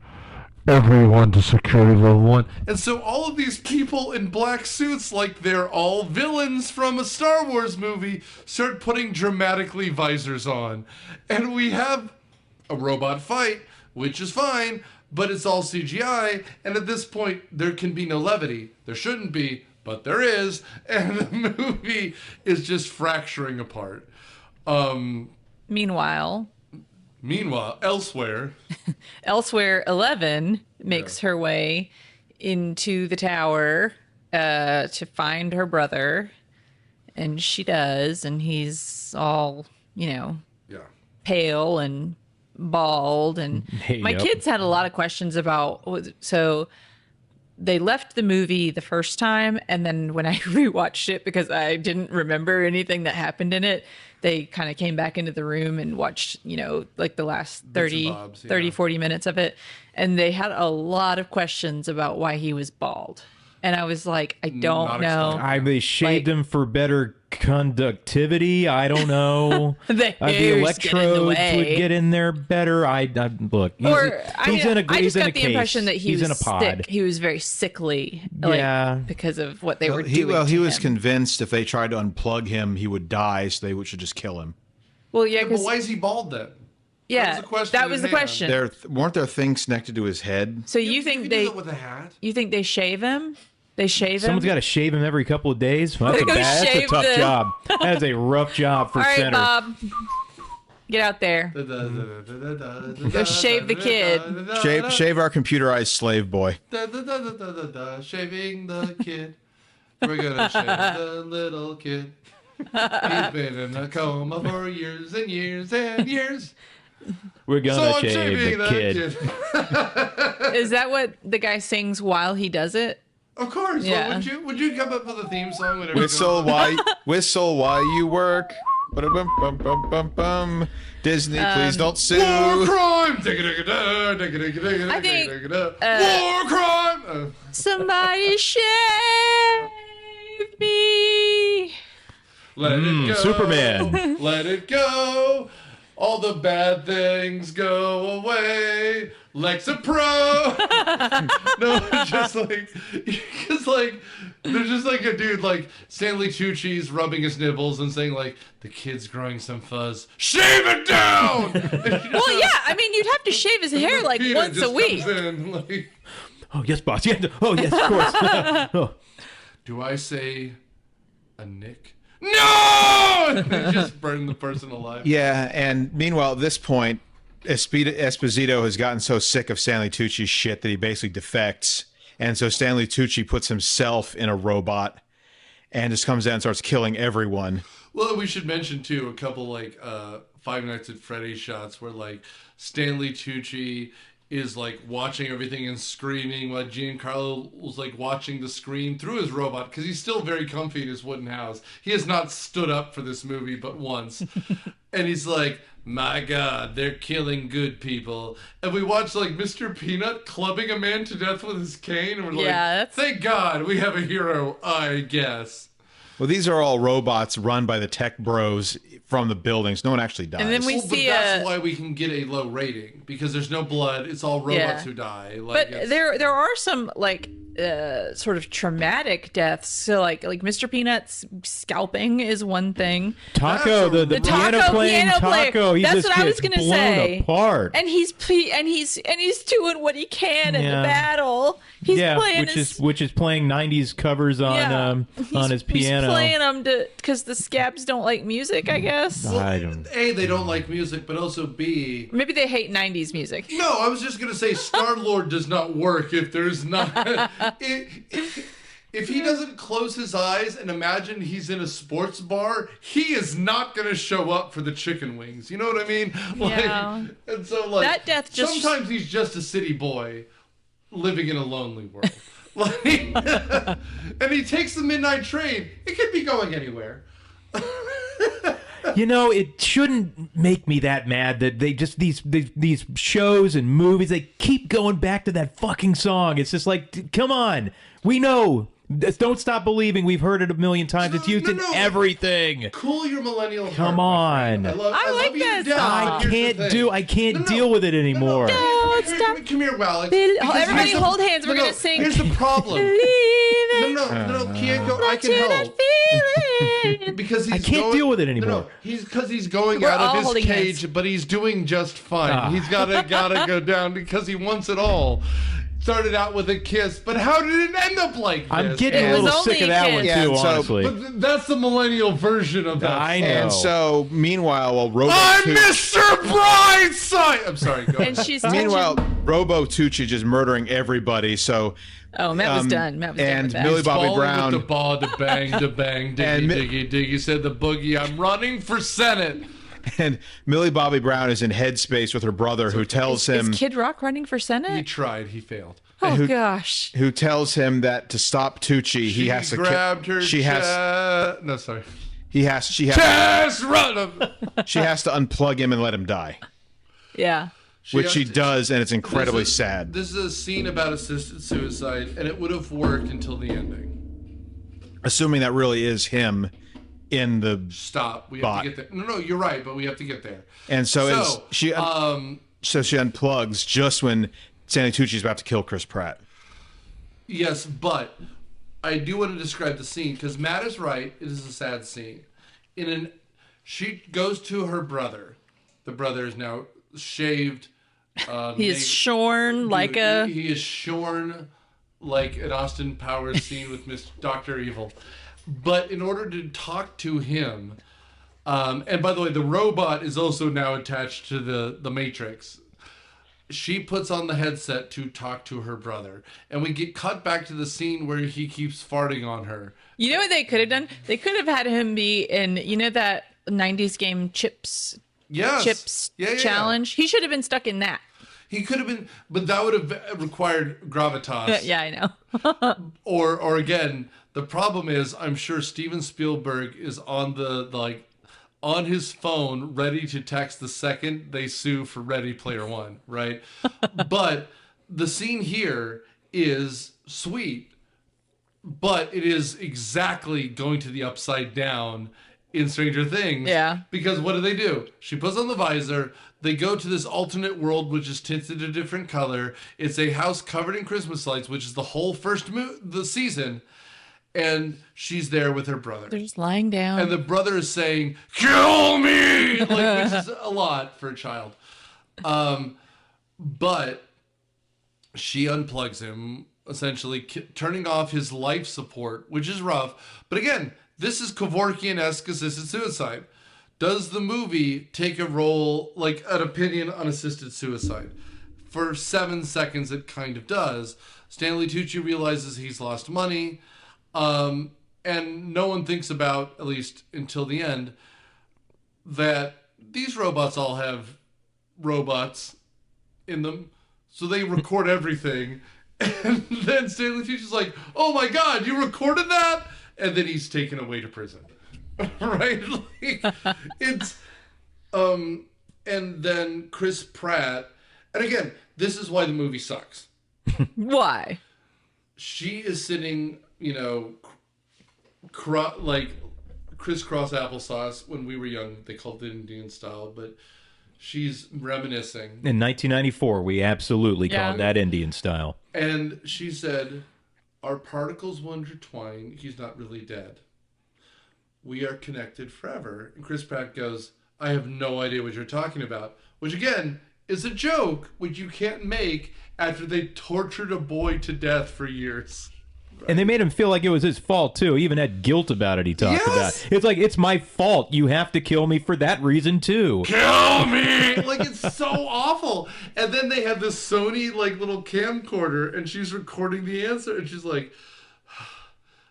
Everyone to security level 1. And so all of these people in black suits, like they're all villains from a Star Wars movie, start putting dramatically visors on. And we have a robot fight, which is fine, but it's all CGI. And at this point, there can be no levity. There shouldn't be, but there is. And the movie is just fracturing apart. Meanwhile, elsewhere, 11 makes her way into the tower to find her brother. And she does. And he's all, pale and bald. And my kids had a lot of questions about, so they left the movie the first time. And then when I rewatched it, because I didn't remember anything that happened in it, they kind of came back into the room and watched, like the last 30, 40 minutes of it. And they had a lot of questions about why he was bald. And I was like, I don't know. They shaved him for better conductivity. I don't know. The electrodes would get in there better. Look. I just got the impression that he was sick. He was very sickly. Because of what they were doing. He was convinced if they tried to unplug him, he would die, so they should just kill him. Well, yeah. But why is he bald then? Yeah, that was the question. Weren't there things connected to his head? So you think they with a hat? You think they shave him? They shave him? Someone's got to shave him every couple of days? Well, that's a tough job. That's a rough job for center. All right, Bob. Get out there. Go shave the kid. Shave our computerized slave boy. Shaving the kid. We're going to shave the little kid. He's been in a coma for years and years and years. We're gonna shave the kid. Is that what the guy sings while he does it? Of course. Yeah. Well, would you come up with a theme song? Whistle while you work. Disney, please don't sue. War crime. I think war crime. Somebody shave me. Let it go. Superman. Let it go. All the bad things go away. Lexapro. No, just like There's just like a dude like Stanley Tucci's rubbing his nipples and saying like, the kid's growing some fuzz. Shave it down! Well, yeah. I mean, you'd have to shave his hair like Peter once a just week. comes in, like, Oh, yes, boss. Yeah. Oh, yes, of course. Oh. do I say a nick? No! And they just burn the person alive. Yeah, and meanwhile, at this point, Esposito has gotten so sick of Stanley Tucci's shit that he basically defects. And so Stanley Tucci puts himself in a robot and just comes down and starts killing everyone. Well, we should mention, too, a couple, like, Five Nights at Freddy's shots where, like, Stanley Tucci is, like, watching everything and screaming while Giancarlo was, like, watching the screen through his robot because he's still very comfy in his wooden house. He has not stood up for this movie but once. And he's like, my God, they're killing good people. And we watch, like, Mr. Peanut clubbing a man to death with his cane. And we're like, thank God we have a hero, I guess. Well, these are all robots run by the tech bros from the buildings. No one actually dies. And then we But see that's why we can get a low rating, because there's no blood. It's all robots who die. Like, but there are some like sort of traumatic deaths. So like Mr. Peanut's scalping is one thing. Taco, the piano playing Taco. He That's just what I was gets gonna blown say. apart. And he's doing what he can in the battle. He's playing which is playing '90s covers on his piano. He's playing them because the scabs don't like music, I guess. I don't. A, they don't like music, but also B, Maybe they hate '90s music. no, I was just gonna say Star-Lord does not work if there's not. If he doesn't close his eyes and imagine he's in a sports bar, he is not going to show up for the chicken wings. You know what I mean? Yeah. And so, like, That death just... sometimes he's just a city boy living in a lonely world. Like, and he takes the midnight train. It could be going anywhere. You know, it shouldn't make me that mad that they just these shows and movies, they keep going back to that fucking song. It's just like, come on, we know. Don't stop believing. We've heard it a million times. It's used in everything. Cool your millennial heart. Come on. I love you that to death, song. but here's the thing. I can't deal with it anymore. Don't stop. Come here, Alex. Everybody hold hands. We're going to sing. Here's the problem. No, Kieko, I can help. Because I can't deal with it anymore. No, he's going We're out all of his holding cage, hands. but he's doing just fine. He's gotta go down because he wants it all. Started out with a kiss, but how did it end up like this? I'm getting It a was little only sick of a that one kiss. too, Yeah, so- honestly. But that's the millennial version of that. I song. know. And so, meanwhile, while Robo I'm Tucci, Mr. Brightside. I'm sorry. Go And ahead. she's meanwhile, Robo Tucci just murdering everybody. So, Oh, Matt was done. Matt was done and with that. Millie Bobby Falling Brown. with the ball, da bang, diggy, And diggy, diggy. Said the boogie. I'm running for Senate. And Millie Bobby Brown is in headspace with her brother, who tells Is him Kid Rock running for He Senate? tried. He failed. Oh, gosh. who tells him that to stop Tucci, he has to grabbed her. she has No, sorry. she has Just run him. she has to unplug him and let him die, Yeah. which she does, and it's incredibly This is- sad. This is a scene about assisted suicide, and it would have worked until the ending. Assuming that really is him in the Stop. We have Bot. to get there. No, you're right, but we have to get there. and so, So, she unplugs just when Stanley Tucci's about to kill Chris Pratt. Yes, but I do want to describe the scene because Matt is right. It is a sad scene. She goes to her brother. The brother is now shaved. He is shorn like a... He is shorn like an Austin Powers scene with Miss Dr. Evil. But in order to talk to him, and by the way, the robot is also now attached to the Matrix. She puts on the headset to talk to her brother. And we get cut back to the scene where he keeps farting on her. You know what they could have done? They could have had him be in, you know, that 90s game Chips Yes. challenge? He should have been stuck in that. He could have been, but that would have required gravitas. Yeah, I know. Or again, the problem is, I'm sure Steven Spielberg is on on his phone, ready to text the second they sue for Ready Player One, right? But the scene here is sweet, but it is exactly going to the upside down in Stranger Things. Yeah. Because what do? She puts on the visor. They go to this alternate world, which is tinted a different color. It's a house covered in Christmas lights, which is the whole the season. and she's there with her brother. They're just lying down. And the brother is saying, "Kill me!" Like, which is a lot for a child. But she unplugs him, essentially turning off his life support, which is rough. But again, this is Kevorkian-esque assisted suicide. Does the movie take a role, like an opinion on assisted suicide? For 7 seconds, it kind of does. Stanley Tucci realizes he's lost money. And no one thinks about, at least until the end, that these robots all have robots in them. So they record everything. And then Stanley Tucci's like, "Oh my God, you recorded that?" And then he's taken away to prison. Right? Like, it's, and then Chris Pratt, and again, this is why the movie sucks. Why? She is sitting, you know, like crisscross applesauce. When we were young, they called it Indian style, but she's reminiscing. In 1994, we absolutely called that Indian style. And she said, "Our particles will intertwine. He's not really dead. We are connected forever." And Chris Pratt goes, "I have no idea what you're talking about." Which, again, is a joke which you can't make after they tortured a boy to death for years. And they made him feel like it was his fault, too. He even had guilt about it, he talked Yes! about. It's like, it's my fault. You have to kill me for that reason, too. Kill me! Like, it's so awful. And then they have this Sony, like, little camcorder, and she's recording the answer, and she's like,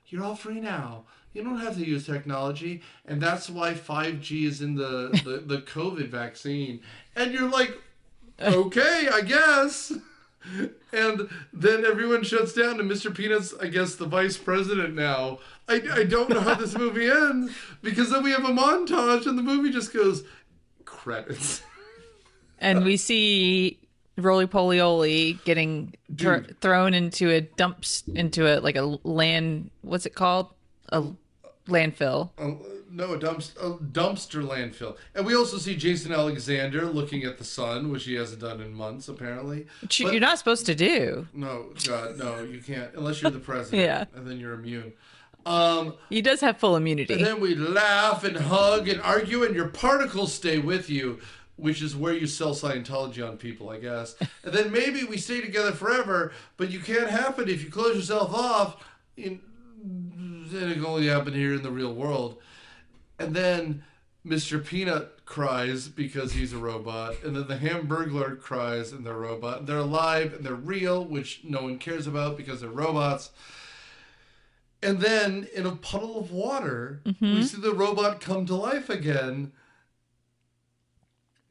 "You're all free now. You don't have to use technology." And that's why 5G is in the COVID vaccine. And you're like, okay, I guess. And then everyone shuts down, and Mr. Peanut's, I guess, the vice president now. I don't know how this movie ends, because then we have a montage, and the movie just goes, credits. And we see Roly Poly Oly getting thrown into a land, what's it called? A landfill. No, a dumpster landfill. And we also see Jason Alexander looking at the sun, which he hasn't done in months, apparently. Which you're not supposed to do. No, God, no, you can't. Unless you're the president. Yeah. And then you're immune. He does have full immunity. And then we laugh and hug and argue, and your particles stay with you, which is where you sell Scientology on people, I guess. And then maybe we stay together forever, but you can't happen if you close yourself off. It can only happen here in the real world. And then Mr. Peanut cries because he's a robot. And then the Hamburglar cries and they're a robot. And they're alive and they're real, which no one cares about because they're robots. And then in a puddle of water, we see the robot come to life again.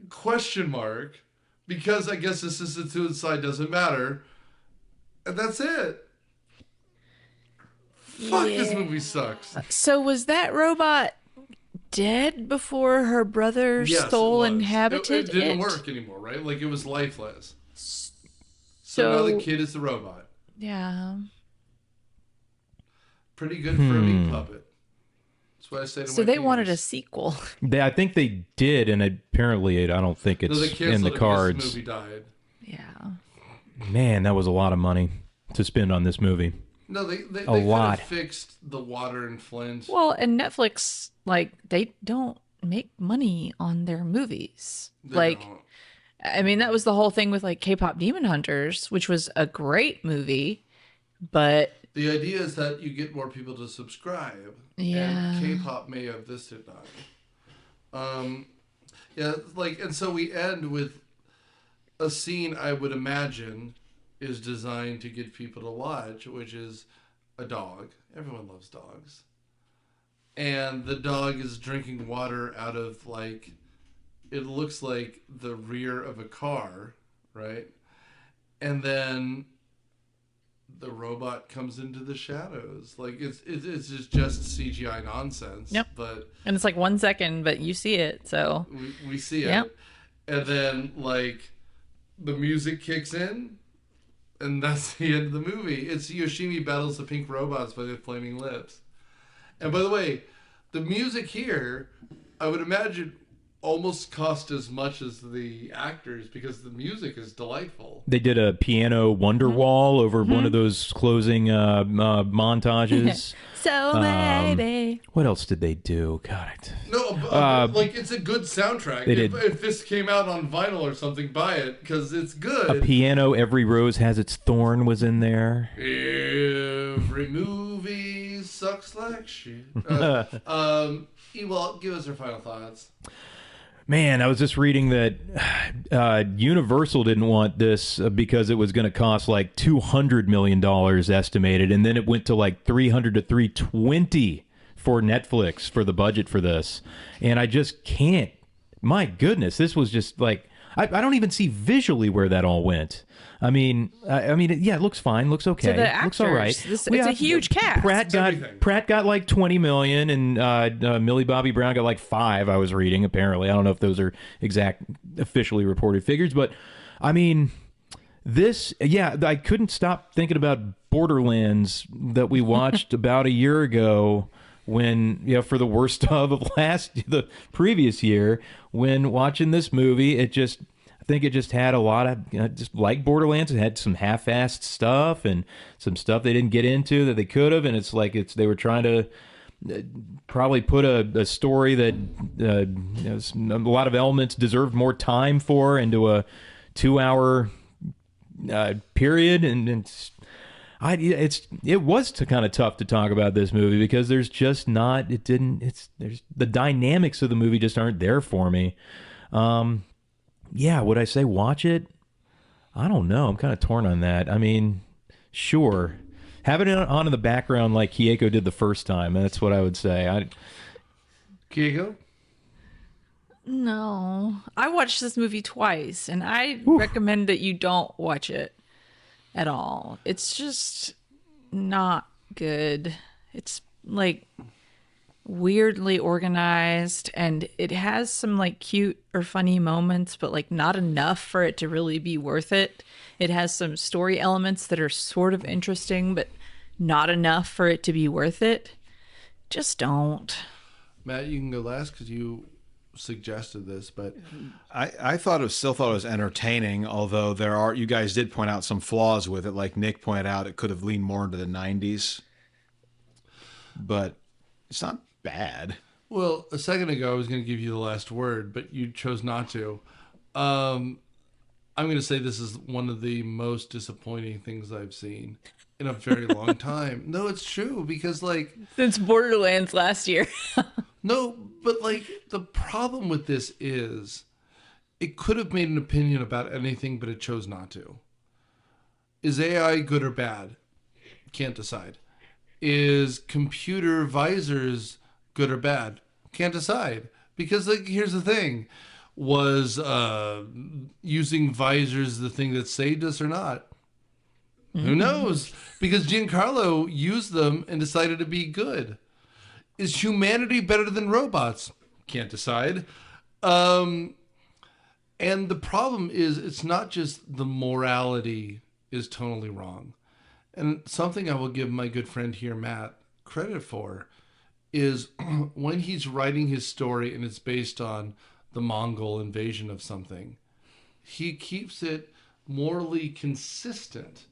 Question mark. Because I guess assisted suicide doesn't matter. And that's it. Fuck, this movie sucks. So was that robot dead before her brother stole and inhabited it? Didn't work anymore, right? Like, it was lifeless. So now the kid is the robot. Yeah. Pretty good for a meat puppet. That's what I say to So my they penis. wanted a sequel. I think they did, and apparently I don't think it's they in the canceled it because cards. The movie died. Yeah. Man, that was a lot of money to spend on this movie. No, they A could lot. have fixed the water in Flint. Well, and Netflix, like, they don't make money on their movies. They don't. I mean, that was the whole thing with, like, K-pop Demon Hunters, which was a great movie, but... The idea is that you get more people to subscribe. Yeah. And K-pop may have this did not. Yeah, like, and so we end with a scene I would imagine is designed to get people to watch, which is a dog. Everyone loves dogs. And the dog is drinking water out of, like, it looks like the rear of a car, right? And then the robot comes into the shadows. Like, it's just CGI nonsense. Yep. But And it's like 1 second, but you see it, so... we see it. Yep. And then, like, the music kicks in, and that's the end of the movie. It's Yoshimi Battles the Pink Robots by the Flaming Lips. And by the way, the music here, I would imagine, almost cost as much as the actors because the music is delightful. They did a piano Wonderwall over one of those closing montages. So baby. What else did they do? God, No, like it's a good soundtrack. They did. If this came out on vinyl or something, buy it because it's good. a piano, Every Rose Has Its Thorn was in there. Every movie sucks like shit. Ewalt, give us your final thoughts. Man, I was just reading that Universal didn't want this because it was going to cost like $200 million estimated, and then it went to like 300 to 320 for Netflix for the budget for this. And I just can't. My goodness, this was just like I don't even see visually where that all went. I mean, yeah, it looks fine, looks okay, To the actors, looks all right. it's a huge cast. Pratt got like 20 million, and Millie Bobby Brown got like 5. I was reading apparently. I don't know if those are exact officially reported figures, but I mean, this, yeah, I couldn't stop thinking about Borderlands that we watched about a year ago. When, you know, for the worst of the previous year, when watching this movie, I think it just had a lot of, just like Borderlands, it had some half-assed stuff and some stuff they didn't get into that they could have, and it's like they were trying to probably put a story that a lot of elements deserved more time for into a 2-hour period, and it was kind of tough to talk about this movie because there's just not, there's the dynamics of the movie just aren't there for me. Yeah, would I say watch it? I don't know. I'm kind of torn on that. I mean, sure. Have it on in the background like Kieko did the first time. That's what I would say. Kieko? No. I watched this movie twice, and I recommend that you don't watch it at all. It's just not good. It's like weirdly organized, and it has some like cute or funny moments, but like not enough for it to really be worth it. It has some story elements that are sort of interesting, but not enough for it to be worth it. Just don't. Matt, you can go last because you suggested this, but I still thought it was entertaining, although you guys did point out some flaws with it. Like Nick pointed out, it could have leaned more into the 90s, but it's not bad. Well, a second ago I was going to give you the last word, but you chose not to. I'm going to say this is one of the most disappointing things I've seen in a very long time. No, it's true, because like Since Borderlands last year. no, but like the problem with this is it could have made an opinion about anything, but it chose not to. Is AI good or bad? Can't decide. Is computer visors good or bad? Can't decide. Because like here's the thing. Was using visors the thing that saved us or not? Who knows? Because Giancarlo used them and decided to be good. Is humanity better than robots? Can't decide. And the problem is it's not just the morality is totally wrong. And something I will give my good friend here, Matt, credit for is when he's writing his story and it's based on the Mongol invasion of something, he keeps it morally consistent.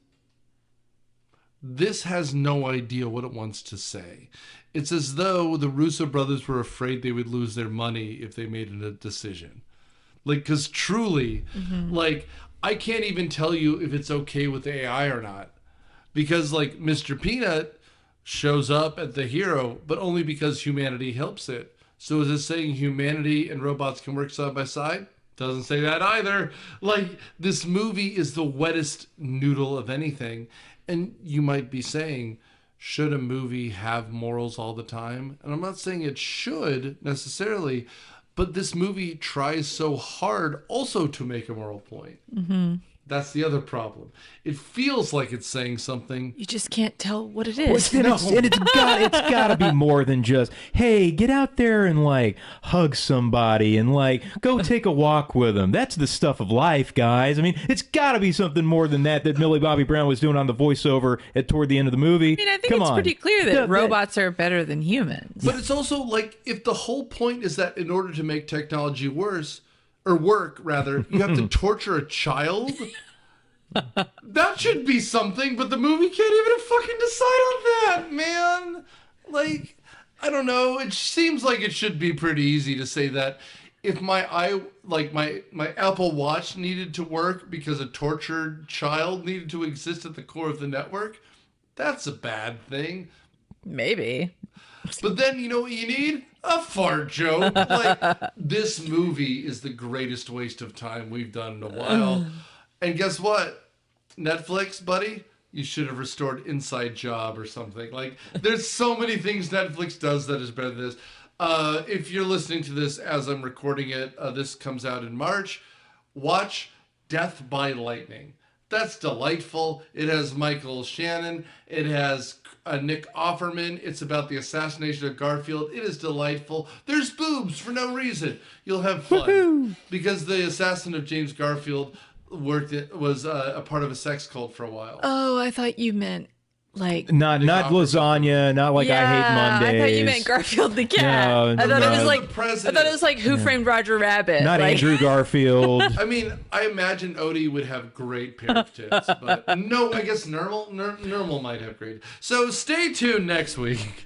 This has no idea what it wants to say. It's as though the Russo brothers were afraid they would lose their money if they made a decision. Like, because truly, like, I can't even tell you if it's okay with AI or not. Because, like, Mr. Peanut shows up at the hero, but only because humanity helps it. So is it saying humanity and robots can work side by side? Doesn't say that either. Like, this movie is the wettest noodle of anything. And you might be saying, should a movie have morals all the time? And I'm not saying it should necessarily, but this movie tries so hard also to make a moral point. That's the other problem. It feels like it's saying something. You just can't tell what it Well, is. it's got to be more than just, hey, get out there and like hug somebody and like go take a walk with them. That's the stuff of life, guys. I mean, it's got to be something more than that Millie Bobby Brown was doing on the voiceover toward the end of the movie. I mean, I think it's pretty clear that robots are better than humans. But it's also like, if the whole point is that in order to make technology work, you have to torture a child. That should be something, but the movie can't even fucking decide on that, man. Like, I don't know. It seems like it should be pretty easy to say that if my Apple Watch needed to work because a tortured child needed to exist at the core of the network, that's a bad thing. Maybe. But then, you know what you need? A fart joke. Like, this movie is the greatest waste of time we've done in a while. And guess what? Netflix, buddy, you should have restored Inside Job or something. Like, there's so many things Netflix does that is better than this. If you're listening to this as I'm recording it, this comes out in March. Watch Death by Lightning. That's delightful. It has Michael Shannon. It has Nick Offerman. It's about the assassination of Garfield. It is delightful. There's boobs for no reason. You'll have fun. Woo-hoo! Because the assassin of James Garfield was a part of a sex cult for a while. Oh, I thought you meant like not lasagna, not like I hate Mondays. I thought you meant Garfield the cat. No, I thought it was like president. I thought it was like Who Framed Roger Rabbit. Not like, Andrew Garfield. I mean, I imagine Odie would have great pair of tits, but no, I guess Nermal might have great. So stay tuned next week.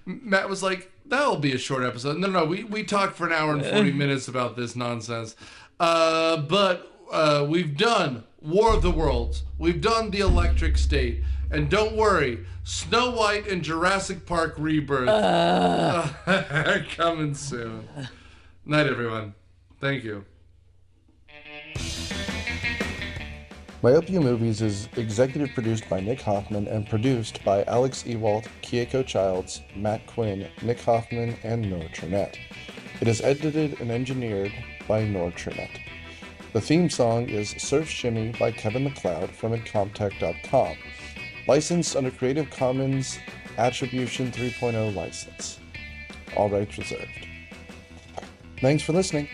Matt was like, that'll be a short episode. No, we talked for an hour and 40 minutes about this nonsense. But we've done War of the Worlds. We've done The Electric State. And don't worry, Snow White and Jurassic Park Rebirth coming soon. Night, everyone. Thank you. Myopia Movies is executive produced by Nick Hoffman and produced by Alex Ewalt, Kieko Childs, Matt Quinn, Nick Hoffman, and Noor Chernett. It is edited and engineered by Noor Chernett. The theme song is Surf Shimmy by Kevin MacLeod from Incompetech.com. Licensed under Creative Commons Attribution 3.0 license. All rights reserved. Thanks for listening.